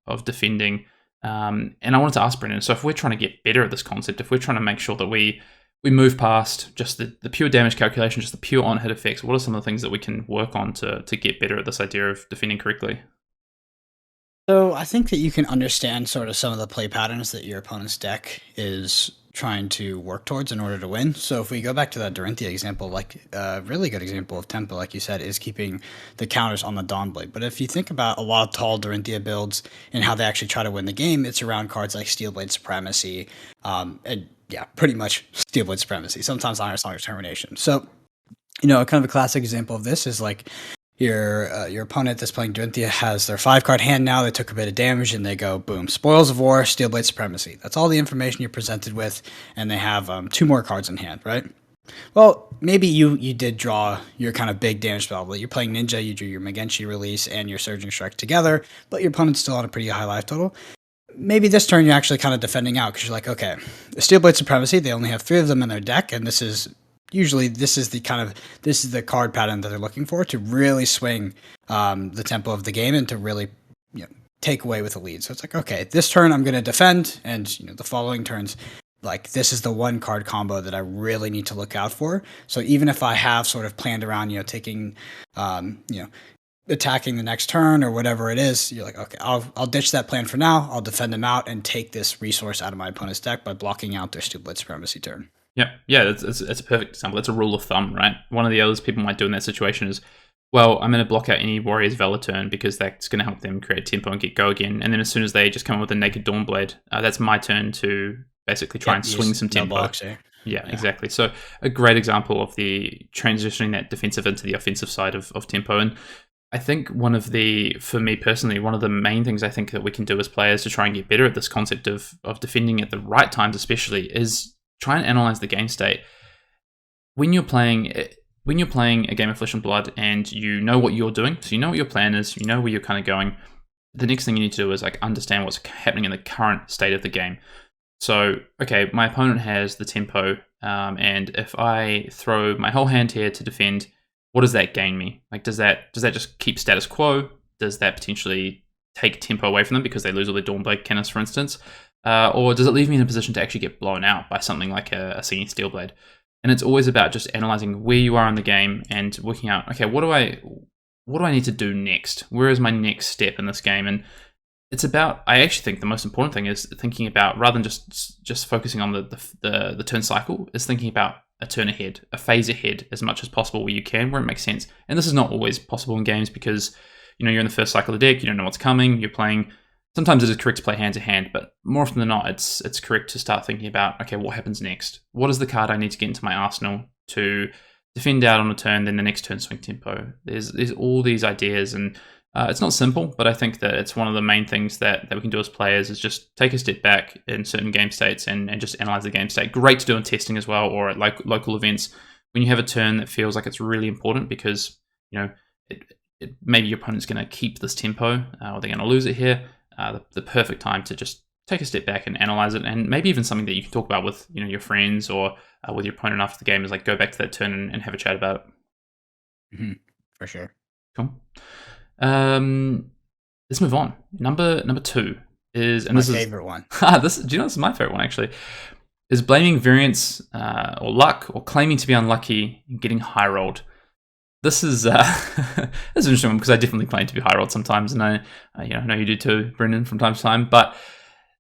of defending. And I wanted to ask Brendan, so if we're trying to get better at this concept, if we're trying to make sure that we move past just the pure damage calculation, just the pure on-hit effects, what are some of the things that we can work on to get better at this idea of defending correctly? So I think that you can understand sort of some of the play patterns that your opponent's deck is trying to work towards in order to win. So if we go back to that Dorinthia example, like a really good example of tempo, like you said, is keeping the counters on the Dawnblade. But if you think about a lot of tall Dorinthia builds and how they actually try to win the game, it's around cards like Steelblade Supremacy, and yeah, pretty much Steelblade Supremacy, sometimes Iron Song Termination. So, kind of a classic example of this is like your opponent that's playing Dorinthia has their 5-card hand now. They took a bit of damage and they go, boom, Spoils of War, Steelblade Supremacy. That's all the information you're presented with, and they have 2 more cards in hand, right? Well, maybe you did draw your kind of big damage spell, but you're playing Ninja, you drew your Magenshi release and your Surging Strike together, but your opponent's still on a pretty high life total. Maybe this turn you're actually kind of defending out because you're like, okay, the Steelblade Supremacy, they only have 3 of them in their deck, and this is the card pattern that they're looking for to really swing the tempo of the game and to really take away with the lead. So it's like, okay, this turn I'm going to defend, and the following turns, like this is the 1 card combo that I really need to look out for. So even if I have sort of planned around taking attacking the next turn or whatever it is, you're like, okay, I'll ditch that plan for now. I'll defend them out and take this resource out of my opponent's deck by blocking out their Steelblade Supremacy turn. Yeah, it's a perfect example. It's a rule of thumb, right? One of the others people might do in that situation is, well, I'm going to block out any Warrior's Valor turn because that's going to help them create tempo and get go again. And then as soon as they just come up with a Naked Dawnblade, that's my turn to basically try and swing some tempo. Yeah, exactly. So a great example of the transitioning that defensive into the offensive side of tempo. And I think for me personally, one of the main things I think that we can do as players to try and get better at this concept of defending at the right times especially is try and analyze the game state. When you're playing a game of Flesh and Blood and you know what you're doing, so you know what your plan is, you know where you're kind of going, the next thing you need to do is like understand what's happening in the current state of the game. So, okay, my opponent has the tempo, and if I throw my whole hand here to defend, what does that gain me? Like, does that just keep status quo? Does that potentially take tempo away from them because they lose all their Dawnblade cannons, for instance? Or does it leave me in a position to actually get blown out by something like a Singing Steelblade? And it's always about just analyzing where you are in the game and working out, okay, what do I need to do next? Where is my next step in this game? And it's about, I actually think the most important thing is thinking about, rather than just focusing on the turn cycle, is thinking about a turn ahead, a phase ahead as much as possible where you can, where it makes sense. And this is not always possible in games because, you're in the first cycle of the deck, you don't know what's coming, you're playing. Sometimes it is correct to play hand to hand, but more often than not, it's correct to start thinking about, okay, what happens next? What is the card I need to get into my arsenal to defend out on a turn, then the next turn swing tempo? There's all these ideas, and it's not simple, but I think that it's one of the main things that we can do as players is just take a step back in certain game states and just analyze the game state. Great to do in testing as well, or at local events when you have a turn that feels like it's really important because, maybe your opponent's going to keep this tempo or they're going to lose it here. The perfect time to just take a step back and analyze it, and maybe even something that you can talk about with your friends or with your opponent after the game is like go back to that turn and have a chat about it. Mm-hmm. For sure. Cool. Let's move on. Number 2 is, and my this is favorite one. this is my favorite one actually. Is blaming variance or luck or claiming to be unlucky and getting high rolled. This is this is an interesting one because I definitely claim to be high rolled sometimes, and I know you do too, Brendan, from time to time. But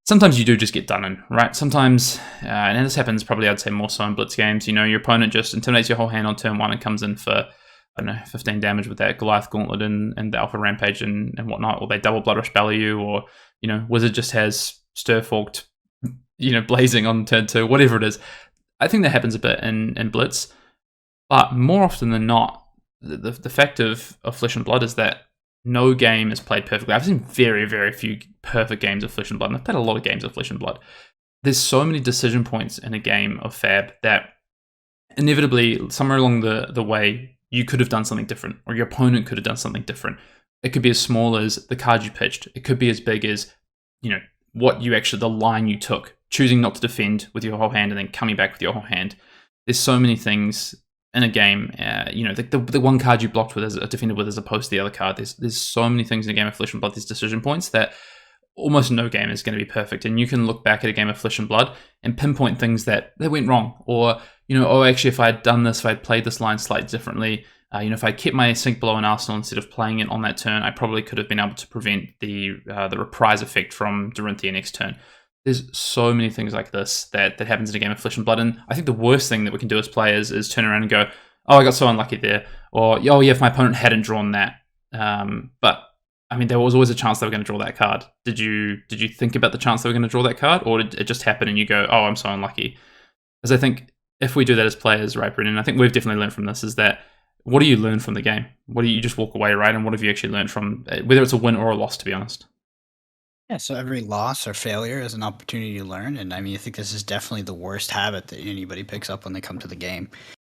sometimes you do just get done in, right? Sometimes, and this happens probably I'd say more so in blitz games. Your opponent just intimidates your whole hand on turn 1 and comes in for 15 damage with that Goliath Gauntlet and the Alpha Rampage and whatnot, or they double Blood Rush Belly you, or Wizard just has Stir Forked, blazing on turn 2, whatever it is. I think that happens a bit in blitz, but more often than not, the fact of Flesh and Blood is that no game is played perfectly. I've seen very, very few perfect games of Flesh and Blood, and I've played a lot of games of Flesh and Blood. There's so many decision points in a game of Fab that inevitably, somewhere along the way, you could have done something different, or your opponent could have done something different. It could be as small as the card you pitched. It could be as big as, the line you took, choosing not to defend with your whole hand and then coming back with your whole hand. There's so many things in a game, the one card you blocked with as a defender with as opposed to the other card. There's so many things in a game of Flesh and Blood, these decision points that almost no game is going to be perfect. And you can look back at a game of Flesh and Blood and pinpoint things that went wrong, or actually if I had done this, if I had played this line slightly differently, if I kept my Sink Below an Arsenal instead of playing it on that turn, I probably could have been able to prevent the reprise effect from Dorinthia next turn. There's so many things like this that happens in a game of Flesh and Blood, and I think the worst thing that we can do as players is turn around and go, oh, I got so unlucky there, or oh yeah, if my opponent hadn't drawn that. But I mean, there was always a chance they were going to draw that card. Did you think about the chance they were going to draw that card, or did it just happen and you go, oh, I'm so unlucky? Because I think if we do that as players, right, Brendan, I think we've definitely learned from this is that what do you learn from the game? What do you just walk away, right? And what have you actually learned from, whether it's a win or a loss, to be honest? Yeah, so every loss or failure is an opportunity to learn, and I mean, I think this is definitely the worst habit that anybody picks up when they come to the game.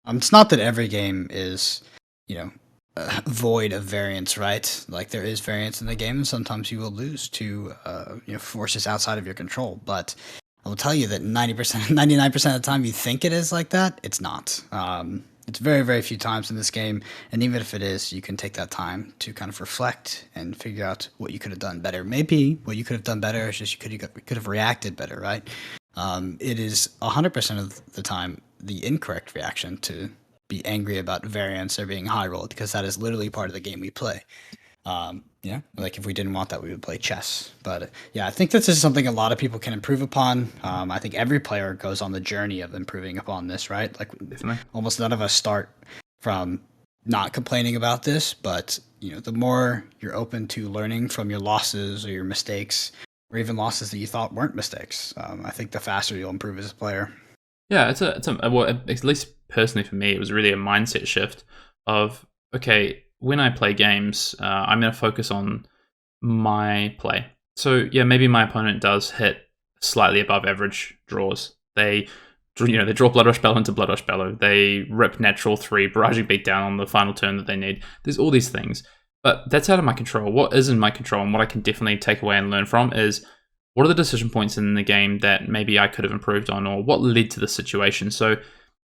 It's not that every game is, void of variance, right? Like there is variance in the game, and sometimes you will lose to, forces outside of your control. But I will tell you that 99% of the time you think it is like that, it's not. It's very, very few times in this game, and even if it is, you can take that time to kind of reflect and figure out what you could have done better. Maybe what you could have done better is just you could have reacted better, right? It is 100% of the time the incorrect reaction to be angry about variance or being high rolled, because that is literally part of the game we play. Like if we didn't want that, we would play chess. But yeah, I think this is something a lot of people can improve upon. I think every player goes on the journey of improving upon this, right? Like Definitely. almost none of us start from not complaining about this, but the more you're open to learning from your losses or your mistakes, or even losses that you thought weren't mistakes, I think the faster you'll improve as a player. Yeah, well, at least personally for me, it was really a mindset shift of, okay, when I play games, I'm going to focus on my play. So yeah, maybe my opponent does hit slightly above average draws. They draw Blood Rush Bellow into Blood Rush Bellow. They rip natural 3, barraging beatdown on the final turn that they need. There's all these things, but that's out of my control. What is in my control and what I can definitely take away and learn from is, what are the decision points in the game that maybe I could have improved on, or what led to the situation? So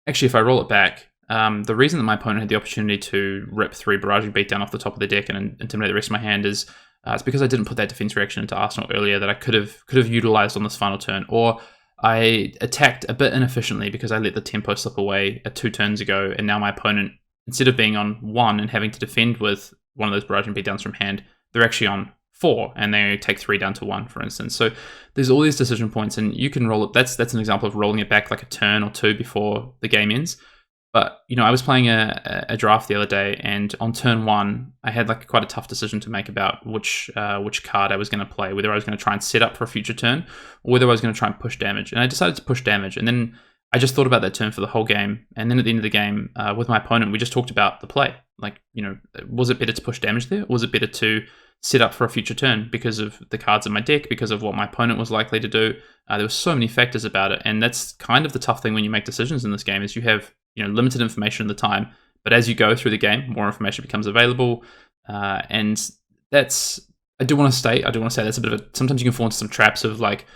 actually, if I roll it back, the reason that my opponent had the opportunity to rip 3 barraging beatdown off the top of the deck and intimidate the rest of my hand is it's because I didn't put that defense reaction into Arsenal earlier that I could have utilized on this final turn, or I attacked a bit inefficiently because I let the tempo slip away 2 turns ago, and now my opponent, instead of being on 1 and having to defend with one of those barraging beatdowns from hand, they're actually on 4 and they take 3 down to 1, for instance. So there's all these decision points, and you can roll it. That's an example of rolling it back like a turn or 2 before the game ends. But I was playing a draft the other day, and on turn 1, I had like quite a tough decision to make about which card I was going to play, whether I was going to try and set up for a future turn, or whether I was going to try and push damage. And I decided to push damage, and then I just thought about that turn for the whole game. And then at the end of the game, with my opponent, we just talked about the play. Like, was it better to push damage there, or was it better to set up for a future turn because of the cards in my deck, because of what my opponent was likely to do? There were so many factors about it, and that's kind of the tough thing when you make decisions in this game, is you have limited information at the time, but as you go through the game, more information becomes available, and that's, I do want to say that's a bit of a, sometimes you can fall into some traps of like,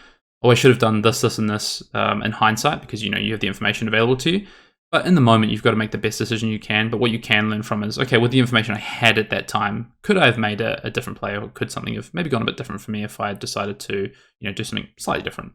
oh, I should have done this, and this in hindsight, because you have the information available to you. But in the moment, you've got to make the best decision you can. But what you can learn from is, okay, with the information I had at that time, could I have made a different play, or could something have maybe gone a bit different for me if I had decided to do something slightly different?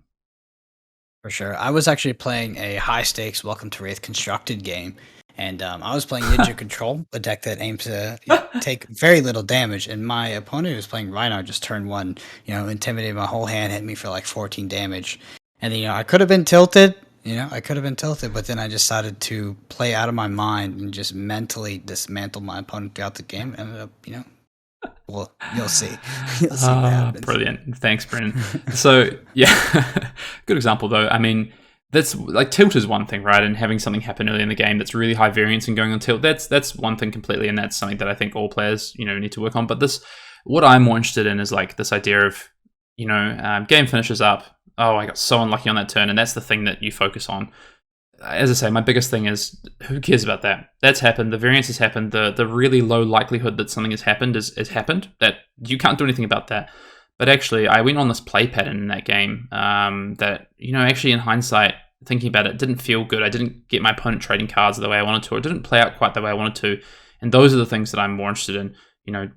For sure. I was actually playing a high stakes Welcome to Wraith constructed game, and I was playing Ninja Control, a deck that aims to take very little damage, and my opponent who was playing Reinhardt just turn 1, intimidated my whole hand, hit me for like 14 damage. And then, I could have been tilted, but then I decided to play out of my mind and just mentally dismantle my opponent throughout the game. Ended up, well, you'll see. You'll see what happens. Brilliant. Thanks, Brennan. So, yeah, good example, though. I mean, that's like, tilt is one thing, right? And having something happen early in the game that's really high variance and going on tilt, that's one thing completely. And that's something that I think all players, need to work on. But what I'm more interested in is like this idea of, game finishes up. Oh, I got so unlucky on that turn. And that's the thing that you focus on. As I say, my biggest thing is, who cares about that? That's happened. The variance has happened. The really low likelihood that something has happened has happened. That you can't do anything about that. But actually, I went on this play pattern in that game that, actually in hindsight, thinking about it, didn't feel good. I didn't get my opponent trading cards the way I wanted to, or it didn't play out quite the way I wanted to. And those are the things that I'm more interested in.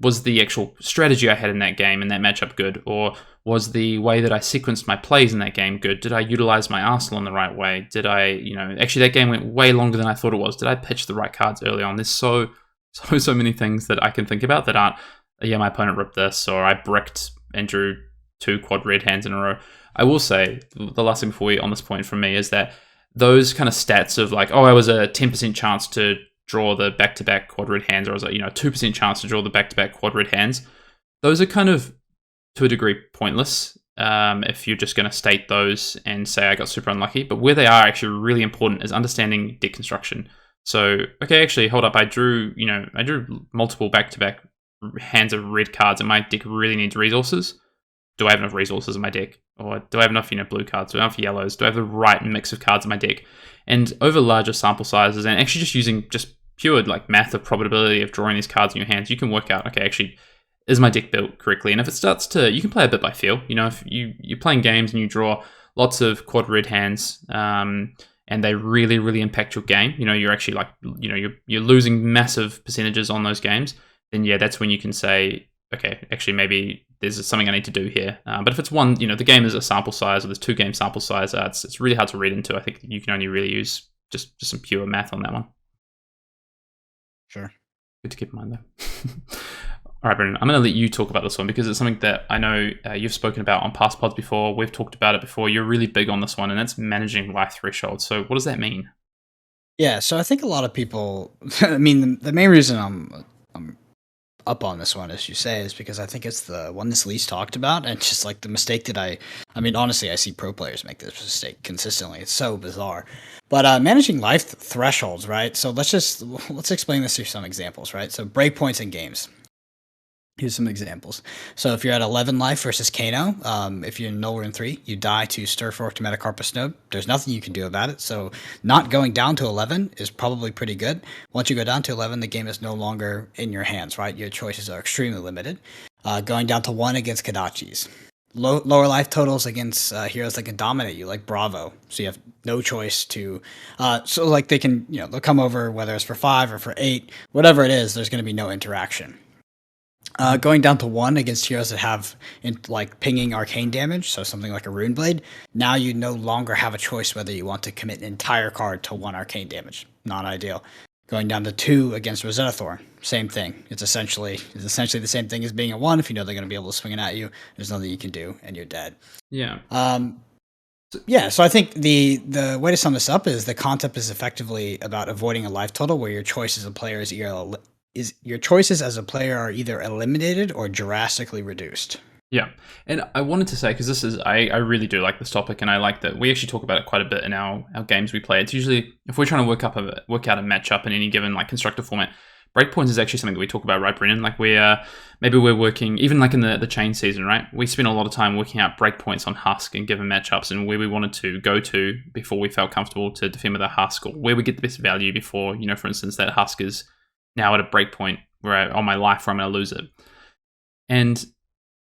Was the actual strategy I had in that game, in that matchup, good? Or was the way that I sequenced my plays in that game good? Did I utilize my arsenal in the right way? Did I, actually that game went way longer than I thought it was. Did I pitch the right cards early on? There's so many things that I can think about that aren't, yeah, my opponent ripped this, or I bricked and drew 2 quad red hands in a row. I will say, the last thing before we on this point from me is that those kind of stats of like, oh, I was a 10% chance to draw the back-to-back quad red hands, or I was like, 2% chance to draw the back-to-back quad red hands. Those are kind of, to a degree, pointless if you're just going to state those and say I got super unlucky. But where they are actually really important is understanding deck construction. So, okay, actually, hold up. I drew multiple back-to-back hands of red cards, and my deck really needs resources. Do I have enough resources in my deck? Or do I have enough, blue cards? Do I have enough yellows? Do I have the right mix of cards in my deck? And over larger sample sizes, and actually just using just pure like math of probability of drawing these cards in your hands, you can work out, okay, actually, is my deck built correctly? And if it starts to, you can play a bit by feel. If you're playing games and you draw lots of quad red hands, and they really, really impact your game, you're actually like, you're losing massive percentages on those games, then yeah, that's when you can say, okay, actually maybe there's something I need to do here. But if it's one, the game is a sample size, or there's 2 game sample size, it's really hard to read into. I think you can only really use just some pure math on that one. Sure. Good to keep in mind, though. All right, Brendan, I'm going to let you talk about this one because it's something that I know you've spoken about on past pods before. We've talked about it before. You're really big on this one, and that's managing life thresholds. So what does that mean? Yeah, so I think a lot of people. I mean, the main reason I'm up on this one, as you say, is because I think it's the one that's least talked about, and just like the mistake that I mean, honestly, I see pro players make this mistake consistently. It's so bizarre. But managing life thresholds, right? So let's explain this through some examples, right? So breakpoints in games. Here's some examples. So if you're at 11 life versus Kano, if you're in nowhere in 3, you die to Stir Fork to Metacarpus Node. There's nothing you can do about it. So not going down to 11 is probably pretty good. Once you go down to 11, the game is no longer in your hands, right? Your choices are extremely limited. Going down to 1 against Kadachis. Lower life totals against heroes that can dominate you, like Bravo. So you have no choice to. So like they can, they'll come over whether it's for 5 or for 8, whatever it is. There's going to be no interaction. Going down to 1 against heroes that have like pinging arcane damage, so something like a rune blade. Now you no longer have a choice whether you want to commit an entire card to 1 arcane damage. Not ideal. Going down to 2 against Rosetta Thorn, same thing. It's essentially the same thing as being a 1. If you know they're going to be able to swing it at you, there's nothing you can do, and you're dead. Yeah. Yeah, so I think the way to sum this up is the concept is effectively about avoiding a life total where your choice as a player your choices as a player are either eliminated or drastically reduced. Yeah, and I wanted to say, because I really do like this topic, and I like that we actually talk about it quite a bit in our games we play. It's usually, if we're trying to work out a matchup in any given like constructive format, breakpoints is actually something that we talk about, right, Brennan? Like maybe we're working, even like in the chain season, right? We spent a lot of time working out breakpoints on Husk and given matchups and where we wanted to go to before we felt comfortable to defend with a Husk, or where we get the best value before, for instance, that Husk is now at a breakpoint on my life where I'm going to lose it. And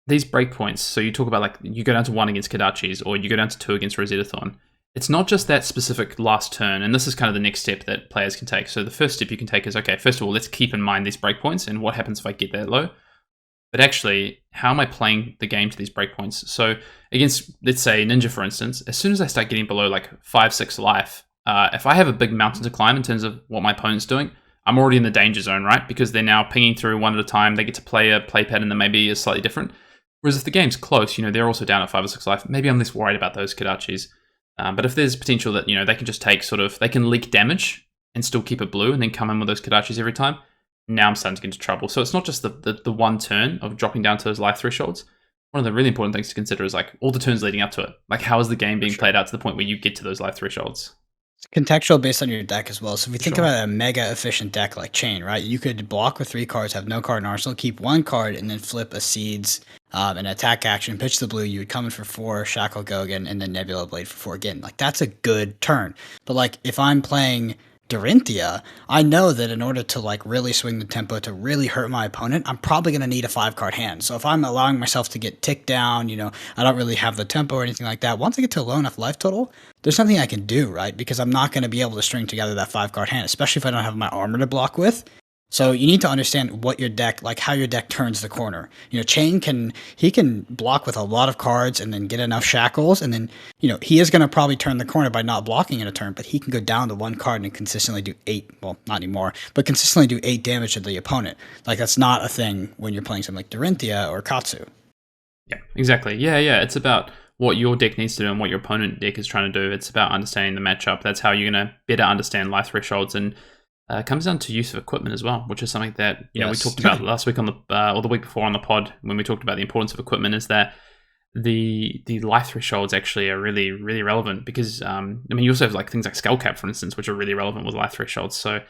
these breakpoints, so you talk about like you go down to 1 against Kadachis or you go down to 2 against Rosetta Thorn. It's not just that specific last turn, and this is kind of the next step that players can take. So the first step you can take is, okay, first of all, let's keep in mind these breakpoints and what happens if I get that low. But actually, how am I playing the game to these breakpoints? So against, let's say, Ninja, for instance, as soon as I start getting below like 5, 6 life, if I have a big mountain to climb in terms of what my opponent's doing, I'm already in the danger zone, right? Because they're now pinging through one at a time. They get to play a play pattern that maybe is slightly different. Whereas if the game's close, they're also down at 5 or 6 life. Maybe I'm less worried about those Kadachis. But if there's potential that, they can just take they can leak damage and still keep it blue and then come in with those Kadachis every time, now I'm starting to get into trouble. So it's not just the one turn of dropping down to those life thresholds. One of the really important things to consider is like all the turns leading up to it. Like how is the game being played out to the point where you get to those life thresholds? Contextual based on your deck as well. So if you think about a mega efficient deck like Chain, right? You could block with 3 cards, have no card in arsenal, keep 1 card, and then flip a Seeds, an attack action, pitch the blue. You would come in for 4, Shackle Gogan, and then Nebula Blade for 4 again. Like that's a good turn. But like if I'm playing Dorinthia, I know that in order to like really swing the tempo to really hurt my opponent, I'm probably going to need a 5-card hand. So if I'm allowing myself to get ticked down, I don't really have the tempo or anything like that. Once I get to a low enough life total, there's nothing I can do, right? Because I'm not going to be able to string together that 5-card hand, especially if I don't have my armor to block with. So you need to understand what your deck, like how your deck turns the corner. Chain can block with a lot of cards and then get enough shackles, and then he is going to probably turn the corner by not blocking in a turn, but he can go down to 1 card and consistently do 8. Well, not anymore, but consistently do 8 damage to the opponent. Like that's not a thing when you're playing something like Dorinthia or Katsu. Yeah, exactly. Yeah. It's about what your deck needs to do and what your opponent deck is trying to do. It's about understanding the matchup. That's how you're going to better understand life thresholds, and it comes down to use of equipment as well, which is something that we talked about last week on the or the week before on the pod when we talked about the importance of equipment. Is that the life thresholds actually are really, really relevant because you also have like things like Skull Cap, for instance, which are really relevant with life thresholds. So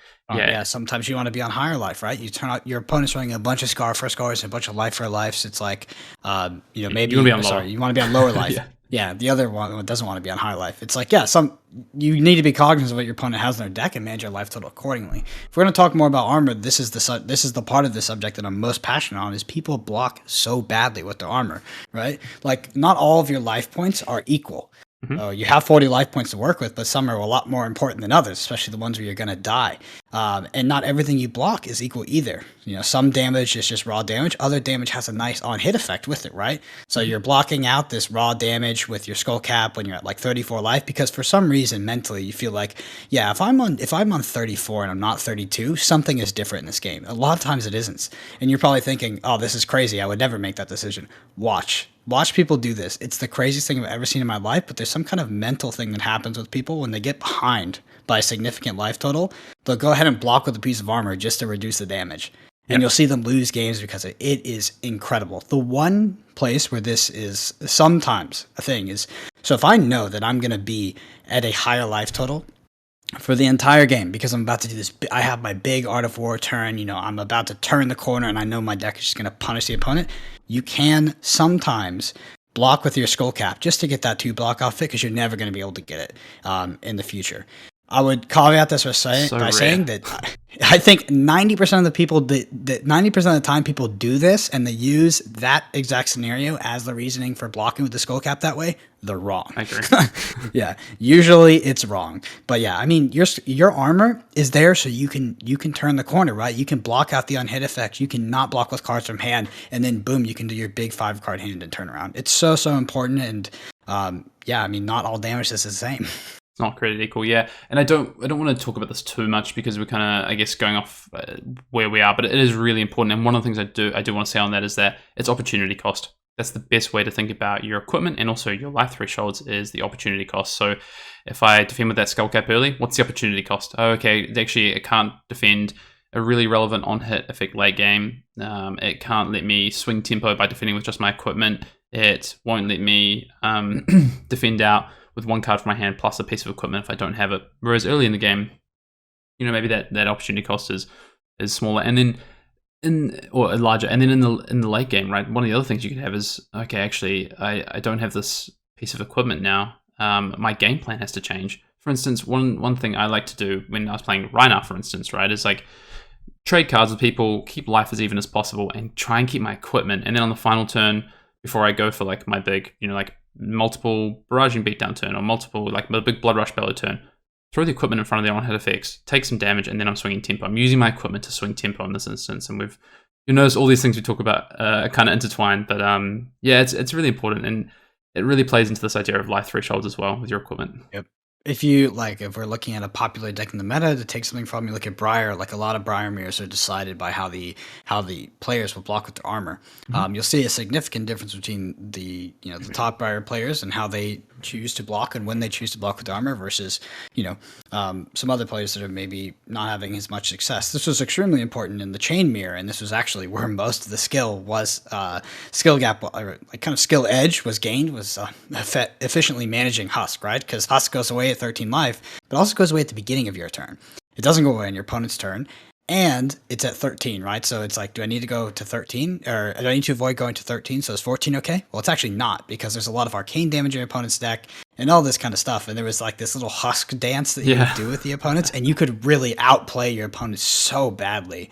sometimes you want to be on higher life, right? You turn out your opponent's running a bunch of Scar for Scars and a bunch of Life for Lives. It's like maybe you want to be on lower. You want to be on lower life. Yeah, the other one doesn't want to be on high life. It's like, you need to be cognizant of what your opponent has in their deck and manage your life total accordingly. If we're going to talk more about armor, this is the part of the subject that I'm most passionate on, is people block so badly with their armor, right? Like, not all of your life points are equal. Mm-hmm. You have 40 life points to work with, but some are a lot more important than others, especially the ones where you're going to die. And not everything you block is equal either. Some damage is just raw damage. Other damage has a nice on-hit effect with it, right? So you're blocking out this raw damage with your Skull Cap when you're at like 34 life, because for some reason mentally you feel like, if I'm on 34 and I'm not 32, something is different in this game. A lot of times it isn't. And you're probably thinking, oh, this is crazy. I would never make that decision. Watch people do this. It's the craziest thing I've ever seen in my life, but there's some kind of mental thing that happens with people when they get behind by a significant life total, they'll go ahead and block with a piece of armor just to reduce the damage. And you'll see them lose games because it is incredible. The one place where this is sometimes a thing is, so if I know that I'm going to be at a higher life total for the entire game because I'm about to do this, I have my big Art of War turn, I'm about to turn the corner and I know my deck is just going to punish the opponent, you can sometimes block with your skull cap just to get that 2 block outfit because you're never going to be able to get it in the future. I would caveat this by saying that I think 90% of the people that 90% of the time people do this and they use that exact scenario as the reasoning for blocking with the skull cap that way, they're wrong. I agree. Yeah, usually it's wrong. But yeah, I mean your armor is there so you can turn the corner, right? You can block out the unhit effect. You can not block with cards from hand, and then boom, you can do your big 5-card hand and turn around. It's so important, and yeah, I mean not all damage is the same. It's not created equal, yeah. And I don't want to talk about this too much because we're kind of, I guess, going off where we are. But it is really important. And one of the things I do want to say on that is that it's opportunity cost. That's the best way to think about your equipment and also your life thresholds is the opportunity cost. So if I defend with that skull cap early, what's the opportunity cost? Oh, okay, actually it can't defend a really relevant on-hit effect late game. It can't let me swing tempo by defending with just my equipment. It won't let me defend out with 1 card from my hand plus a piece of equipment if I don't have it. Whereas early in the game, maybe that opportunity cost is smaller, and then or larger. And then in the late game, right? One of the other things you could have is, okay, actually, I don't have this piece of equipment now. My game plan has to change. For instance, one thing I like to do when I was playing Rhinar, for instance, right, is like trade cards with people, keep life as even as possible, and try and keep my equipment. And then on the final turn, before I go for like my big, like multiple barraging beatdown turn or multiple like the big blood rush bellow turn, throw the equipment in front of the on-hit effects, take some damage, and then I'm swinging tempo. I'm using my equipment to swing tempo in this instance, and you'll notice all these things we talk about are kind of intertwined. But yeah, it's really important, and it really plays into this idea of life thresholds as well with your equipment. Yep. If we're looking at a popular deck in the meta to take something from, you look at Briar, like a lot of Briar mirrors are decided by how the players will block with their armor. Mm-hmm. You'll see a significant difference between the top Briar players and how they choose to block and when they choose to block with armor versus some other players that are maybe not having as much success. This was extremely important in the chain mirror, and this was actually where most of the skill gap, or like kind of skill edge was gained, was efficiently managing Husk, right? Because Husk goes away at 13 life, but also goes away at the beginning of your turn. It doesn't go away on your opponent's turn, and it's at 13, right? So it's like, do I need to go to 13, or do I need to avoid going to 13? So is 14 okay? Well, it's actually not, because there's a lot of arcane damage in your opponent's deck and all this kind of stuff. And there was like this little Husk dance that you could do with the opponents, and you could really outplay your opponents so badly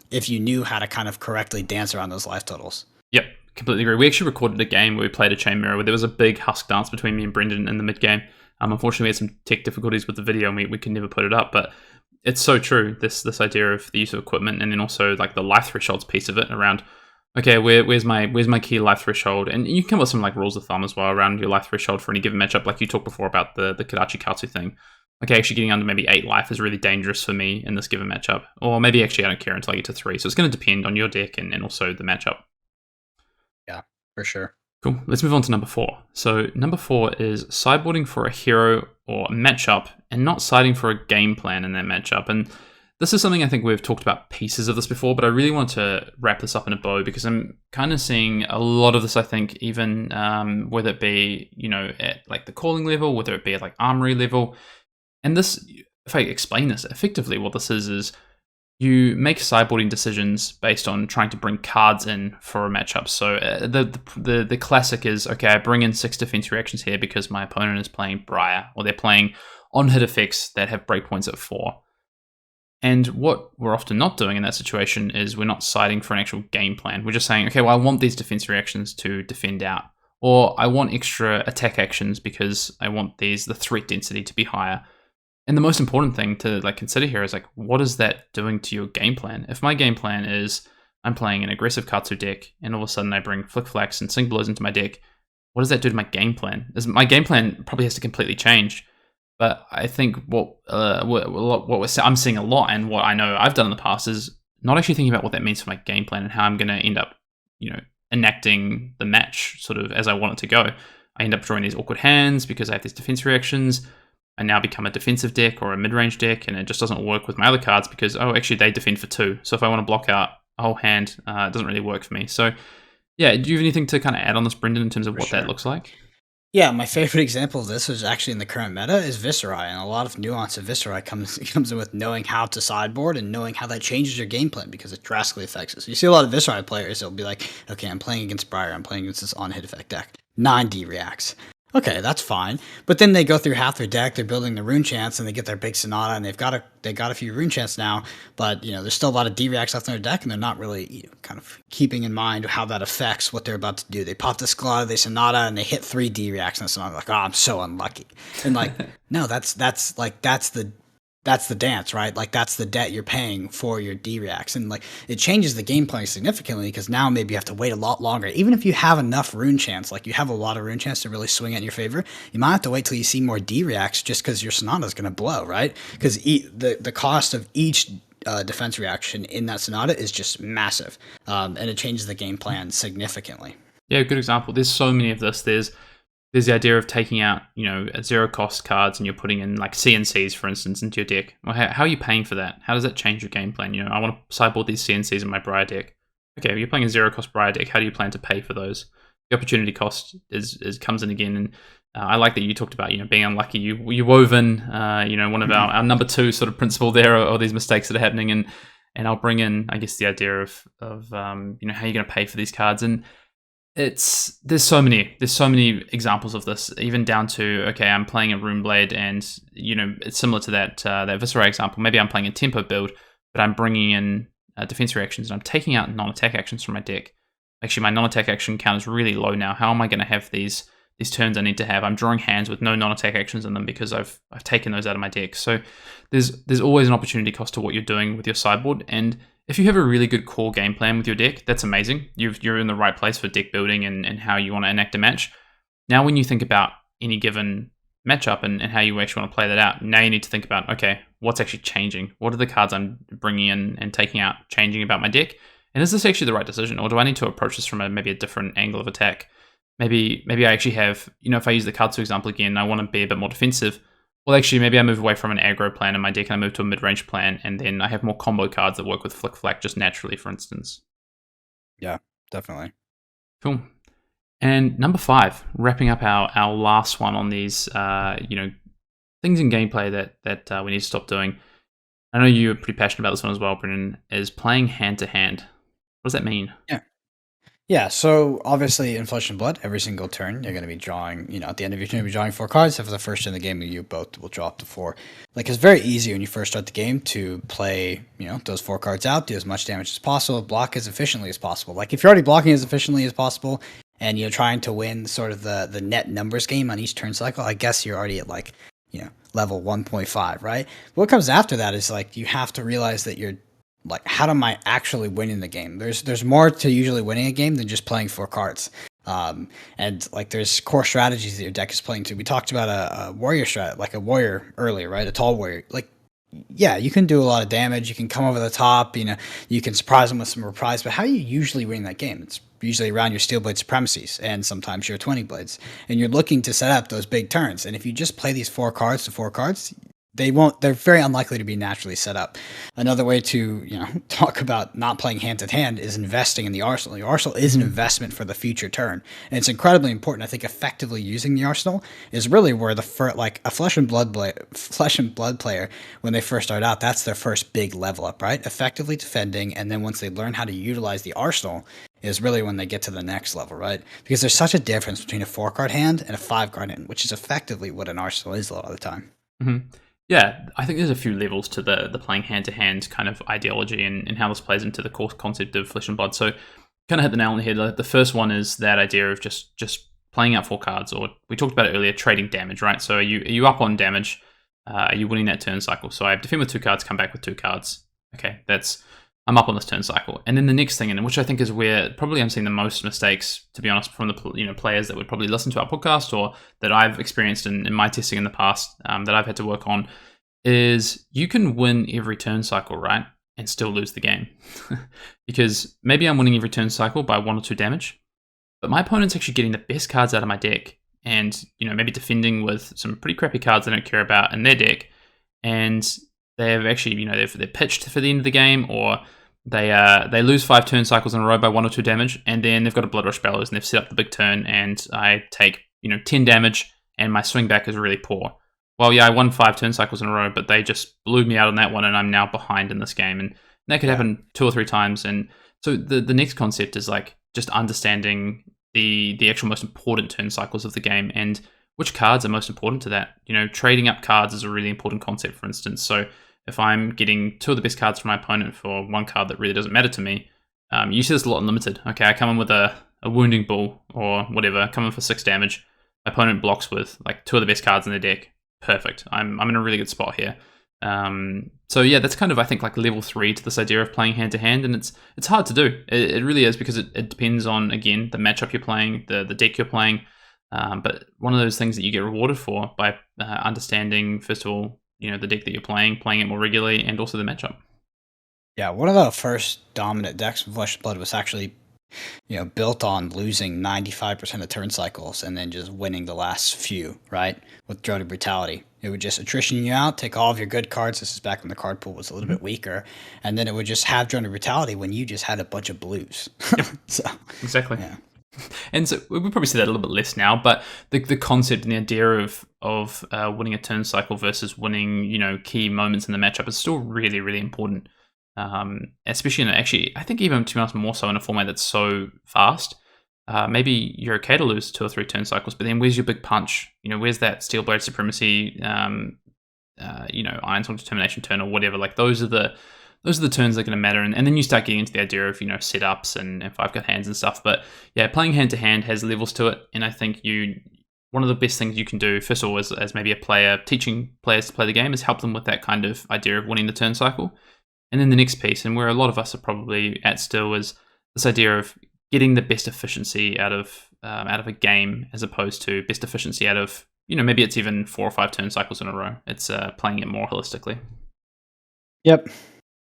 if you knew how to kind of correctly dance around those life totals. Yep, completely agree. We actually recorded a game where we played a chain mirror where there was a big Husk dance between me and Brendan in the mid game. Unfortunately, we had some tech difficulties with the video, and we could never put it up. But it's so true, this idea of the use of equipment, and then also like the life thresholds piece of it around, okay, where's my key life threshold? And you can come up with some like rules of thumb as well around your life threshold for any given matchup. Like you talked before about the Kadachi Katsu thing. Okay, actually getting under maybe 8 life is really dangerous for me in this given matchup. Or maybe actually I don't care until I get to 3. So it's going to depend on your deck and also the matchup. Yeah, for sure. Cool. Let's move on to number 4. So number 4 is sideboarding for a hero or matchup and not siding for a game plan in that matchup. And this is something I think we've talked about pieces of this before, but I really want to wrap this up in a bow because I'm kind of seeing a lot of this, I think, even whether it be, at like the calling level, whether it be at like armory level. And this, if I explain this effectively, what this is you make sideboarding decisions based on trying to bring cards in for a matchup. So the classic is, okay, I bring in 6 defense reactions here because my opponent is playing Briar, or they're playing on-hit effects that have breakpoints at 4. And what we're often not doing in that situation is we're not siding for an actual game plan. We're just saying, okay, well, I want these defense reactions to defend out, or I want extra attack actions because I want the threat density to be higher. And the most important thing to consider here is what is that doing to your game plan? If my game plan is I'm playing an aggressive Katsu deck, and all of a sudden I bring Flick Flax and Sing Blows into my deck, what does that do to my game plan? My game plan probably has to completely change. But I think what I'm seeing a lot, and what I know I've done in the past, is not actually thinking about what that means for my game plan and how I'm going to end up, enacting the match sort of as I want it to go. I end up drawing these awkward hands because I have these defense reactions. I now become a defensive deck or a mid-range deck, and it just doesn't work with my other cards because, actually they defend for 2. So if I want to block out a whole hand, it doesn't really work for me. So yeah, do you have anything to kind of add on this, Brendan, in terms of what that looks like? Yeah, my favorite example of this is actually in the current meta is Viserai, and a lot of nuance of Viserai comes in with knowing how to sideboard and knowing how that changes your game plan because it drastically affects it. So you see a lot of Viserai players, they'll be like, okay, I'm playing against Briar, I'm playing against this on-hit effect deck. 9D reacts. Okay, that's fine. But then they go through half their deck, they're building the rune chance, and they get their big Sonata, and they got a few rune chants now, but there's still a lot of D-reacts left in their deck, and they're not really kind of keeping in mind how that affects what they're about to do. They pop the Scalata, they Sonata, and they hit 3 D-reacts, and Sonata, like, I'm so unlucky. And like, no, that's the dance, right? Like that's the debt you're paying for your D-reacts. And like it changes the game plan significantly because now maybe you have to wait a lot longer. Even if you have enough rune chance, like you have a lot of rune chance to really swing it in your favor, you might have to wait till you see more D-reacts just because your Sonata is going to blow, right? Because the cost of each defense reaction in that Sonata is just massive. And it changes the game plan significantly. Yeah, good example. There's so many of this. There's the idea of taking out, zero cost cards and you're putting in like CNCs, for instance, into your deck. Well, how are you paying for that? How does that change your game plan? I want to sideboard these CNCs in my Briar deck. Okay, you're playing a zero cost Briar deck. How do you plan to pay for those? The opportunity cost is comes in again. And I like that you talked about, being unlucky. You wove in, one of our number 2 sort of principle there are these mistakes that are happening. And I'll bring in, I guess, the idea of how you're going to pay for these cards. And there's so many examples of this, even down to, okay, I'm playing a Runeblade and it's similar to that Viserai example. Maybe I'm playing a tempo build, but I'm bringing in defense reactions and I'm taking out non-attack actions from my deck. Actually, my non-attack action count is really low now. How am I going to have these turns I need to have? I'm drawing hands with no non-attack actions in them because I've taken those out of my deck. So there's always an opportunity cost to what you're doing with your sideboard. And if you have a really good core game plan with your deck, that's amazing. You're in the right place for deck building and how you want to enact a match. Now, when you think about any given matchup and how you actually want to play that out, now you need to think about, okay, what's actually changing? What are the cards I'm bringing in and taking out, changing about my deck? And is this actually the right decision? Or do I need to approach this from maybe a different angle of attack? Maybe I actually have, if I use the Katsu example again, I want to be a bit more defensive. Well, actually, maybe I move away from an aggro plan in my deck and I move to a mid-range plan, and then I have more combo cards that work with Flick Flack just naturally, for instance. Yeah, definitely. Cool. And number 5, wrapping up our last one on these, things in gameplay that we need to stop doing. I know you're pretty passionate about this one as well, Brendan, is playing hand-to-hand. What does that mean? Yeah, so obviously in Flesh and Blood, every single turn you're going to be drawing, at the end of your turn, you'll be drawing 4 cards. So for the first turn of the game, you both will draw up to 4. Like, it's very easy when you first start the game to play, those 4 cards out, do as much damage as possible, block as efficiently as possible. Like, if you're already blocking as efficiently as possible and you're trying to win sort of the net numbers game on each turn cycle, I guess you're already at, like, level 1.5, right? But what comes after that is, like, you have to realize that you're like, how am I actually winning the game? There's more to usually winning a game than just playing 4 cards. And like there's core strategies that your deck is playing to. We talked about a warrior strat, like a warrior earlier, right? A tall warrior. Like, yeah, you can do a lot of damage. You can come over the top. You can surprise them with some reprise. But how are you usually winning that game? It's usually around your steel blade supremacies and sometimes your 20 blades. And you're looking to set up those big turns. And if you just play these 4 cards to 4 cards, they're very unlikely to be naturally set up. Another way to, talk about not playing hand to hand is investing in the arsenal. Your arsenal is an investment for the future turn. And it's incredibly important. I think effectively using the arsenal is really where a flesh and blood player, when they first start out, that's their first big level up, right? Effectively defending. And then once they learn how to utilize the arsenal is really when they get to the next level, right? Because there's such a difference between a 4-card hand and a 5-card hand, which is effectively what an arsenal is a lot of the time. Mm-hmm. Yeah, I think there's a few levels to the playing hand-to-hand kind of ideology and how this plays into the core concept of Flesh and Blood. So kind of hit the nail on the head. The first one is that idea of just playing out 4 cards, or we talked about it earlier, trading damage, right? So are you up on damage? Are you winning that turn cycle? So I defend with 2 cards, come back with 2 cards. Okay, I'm up on this turn cycle. And then the next thing, and which I think is where probably I'm seeing the most mistakes, to be honest, from the players that would probably listen to our podcast or that I've experienced in my testing in the past that I've had to work on, is you can win every turn cycle, right, and still lose the game. Because maybe I'm winning every turn cycle by 1 or 2 damage, but my opponent's actually getting the best cards out of my deck and maybe defending with some pretty crappy cards they don't care about in their deck, and they've actually they're pitched for the end of the game, or they lose 5 turn cycles in a row by 1 or 2 damage, and then they've got a Blood Rush Bellows and they've set up the big turn, and I take 10 damage, and my swing back is really poor. Well, yeah, I won 5 turn cycles in a row, but they just blew me out on that one, and I'm now behind in this game, and that could happen 2 or 3 times. And so the next concept is like just understanding the actual most important turn cycles of the game and which cards are most important to that. Trading up cards is a really important concept, for instance. So if I'm getting 2 of the best cards from my opponent for 1 card that really doesn't matter to me, you see this a lot in Limited. Okay, I come in with a Wounding Bull or whatever, come in for 6 damage. My opponent blocks with like 2 of the best cards in their deck. Perfect. I'm in a really good spot here. So yeah, that's kind of, I think, like level 3 to this idea of playing hand to hand, and it's hard to do. It really is, because it depends on, again, the matchup you're playing, the deck you're playing. But one of those things that you get rewarded for by understanding, first of all, the deck that you're playing it more regularly, and also the matchup. Yeah, one of the first dominant decks of Flesh and Blood was actually built on losing 95% of turn cycles and then just winning the last few, right? With Drone of Brutality. It would just attrition you out, take all of your good cards. This is back when the card pool was a little bit weaker. And then it would just have Drone of Brutality when you just had a bunch of blues. So exactly. Yeah. And so we probably see that a little bit less now, but the concept and the idea of winning a turn cycle versus winning, key moments in the matchup is still really, really important. Especially actually, I think even, to be honest, more so in a format that's so fast. Maybe you're okay to lose 2 or 3 turn cycles, but then where's your big punch? Where's that Steelblade Supremacy, Iron Sword Determination turn or whatever? Like those are the turns that are going to matter, and then you start getting into the idea of setups and 5-card hands and stuff. But yeah, playing hand to hand has levels to it, and I think one of the best things you can do, first of all, as maybe a player teaching players to play the game, is help them with that kind of idea of winning the turn cycle. And then the next piece, and where a lot of us are probably at still, is this idea of getting the best efficiency out of a game, as opposed to best efficiency out of maybe it's even 4 or 5 turn cycles in a row. It's playing it more holistically. Yep,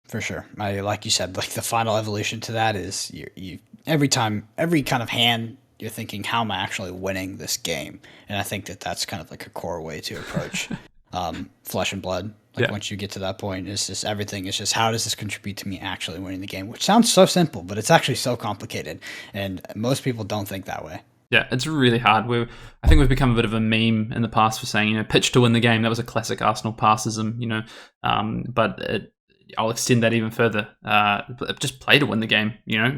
for sure. Like you said, like the final evolution to that is you every kind of hand you're thinking, how am I actually winning this game? And I think that's kind of like a core way to approach Flesh and Blood. Once you get to that point, it's just everything. It's just, how does this contribute to me actually winning the game? Which sounds so simple, but it's actually so complicated, and most people don't think that way. Yeah, it's really hard. I think we've become a bit of a meme in the past for saying, pitch to win the game. That was a classic Arsenal passism, but I'll extend that even further. Just play to win the game.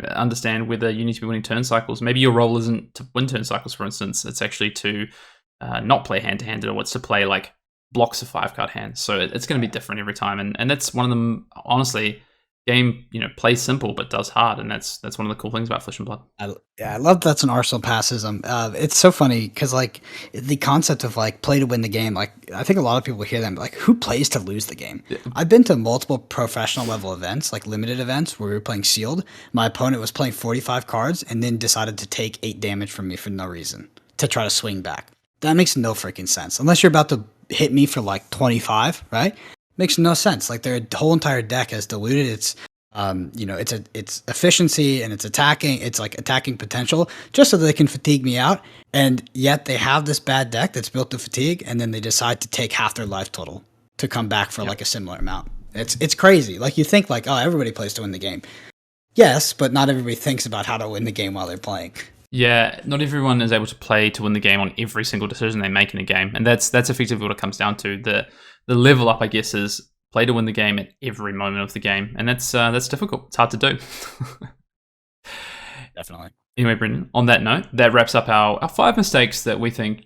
Understand whether you need to be winning turn cycles. Maybe your role isn't to win turn cycles, for instance. It's actually to not play hand to hand, or it's to play like blocks of 5-card hands. So it's going to be different every time, and that's one of them. Honestly, game plays simple but does hard, and that's one of the cool things about Flesh and Blood. I love that's an Arsenal passism. It's so funny because like the concept of like play to win the game. Like I think a lot of people hear them like, who plays to lose the game? Yeah. I've been to multiple professional level events, like limited events, where we were playing sealed. My opponent was playing 45 cards and then decided to take 8 damage from me for no reason to try to swing back. That makes no freaking sense unless you're about to hit me for like 25, right? Makes no sense. Like their whole entire deck has diluted its it's efficiency and it's attacking potential just so that they can fatigue me out, and yet they have this bad deck that's built to fatigue, and then they decide to take half their life total to come back for like a similar amount. It's crazy. Like you think like, oh, everybody plays to win the game. Yes, but not everybody thinks about how to win the game while they're playing. Yeah, not everyone is able to play to win the game on every single decision they make in a game, and that's effectively what it comes down to. The level up, I guess, is play to win the game at every moment of the game, and that's difficult. It's hard to do. Definitely. Anyway, Brendan, on that note, that wraps up our 5 mistakes that we think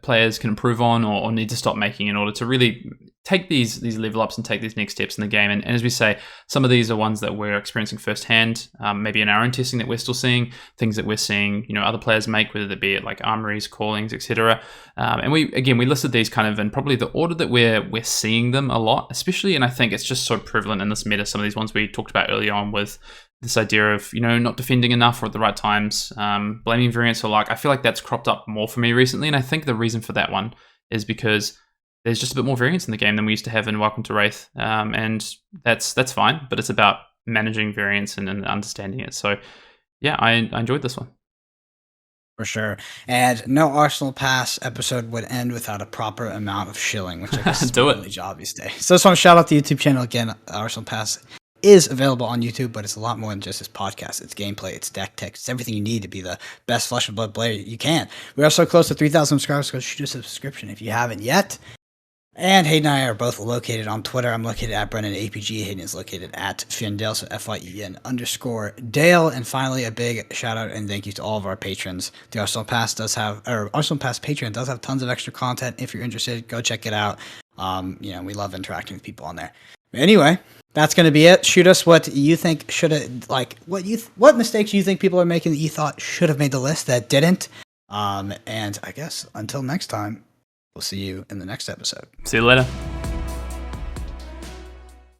players can improve on or need to stop making in order to really take these level ups and take these next steps in the game. And as we say, some of these are ones that we're experiencing firsthand, maybe in our own testing that we're still seeing, things that we're seeing other players make, whether it be it like armories, callings, etc. And we listed these kind of in probably the order that we're seeing them a lot, especially, and I think it's just so prevalent in this meta. Some of these ones we talked about early on with this idea of not defending enough or at the right times, blaming variance or luck. I feel like that's cropped up more for me recently, and I think the reason for that one is because there's just a bit more variance in the game than we used to have in Welcome to Wraith, and that's fine, but it's about managing variance and understanding it. So yeah, I enjoyed this one. For sure. And no Arsenal Pass episode would end without a proper amount of shilling, which I guess is Do my it. only job these days. So I just want to shout out the YouTube channel again. Arsenal Pass is available on YouTube, but it's a lot more than just this podcast. It's gameplay, it's deck text, it's everything you need to be the best Flesh and Blood player you can. We are so close to 3,000 subscribers, so shoot us a subscription if you haven't yet. And Hayden and I are both located on Twitter. I'm located at BrennanAPG. Hayden is located at Fiendale, so FYEN_Dale. And finally, a big shout out and thank you to all of our patrons. The Arsenal Pass Arsenal Pass Patreon does have tons of extra content. If you're interested, go check it out. We love interacting with people on there. But anyway, that's going to be it. Shoot us what you think should have, what mistakes you think people are making that you thought should have made the list that didn't. And I guess until next time, we'll see you in the next episode. See you later.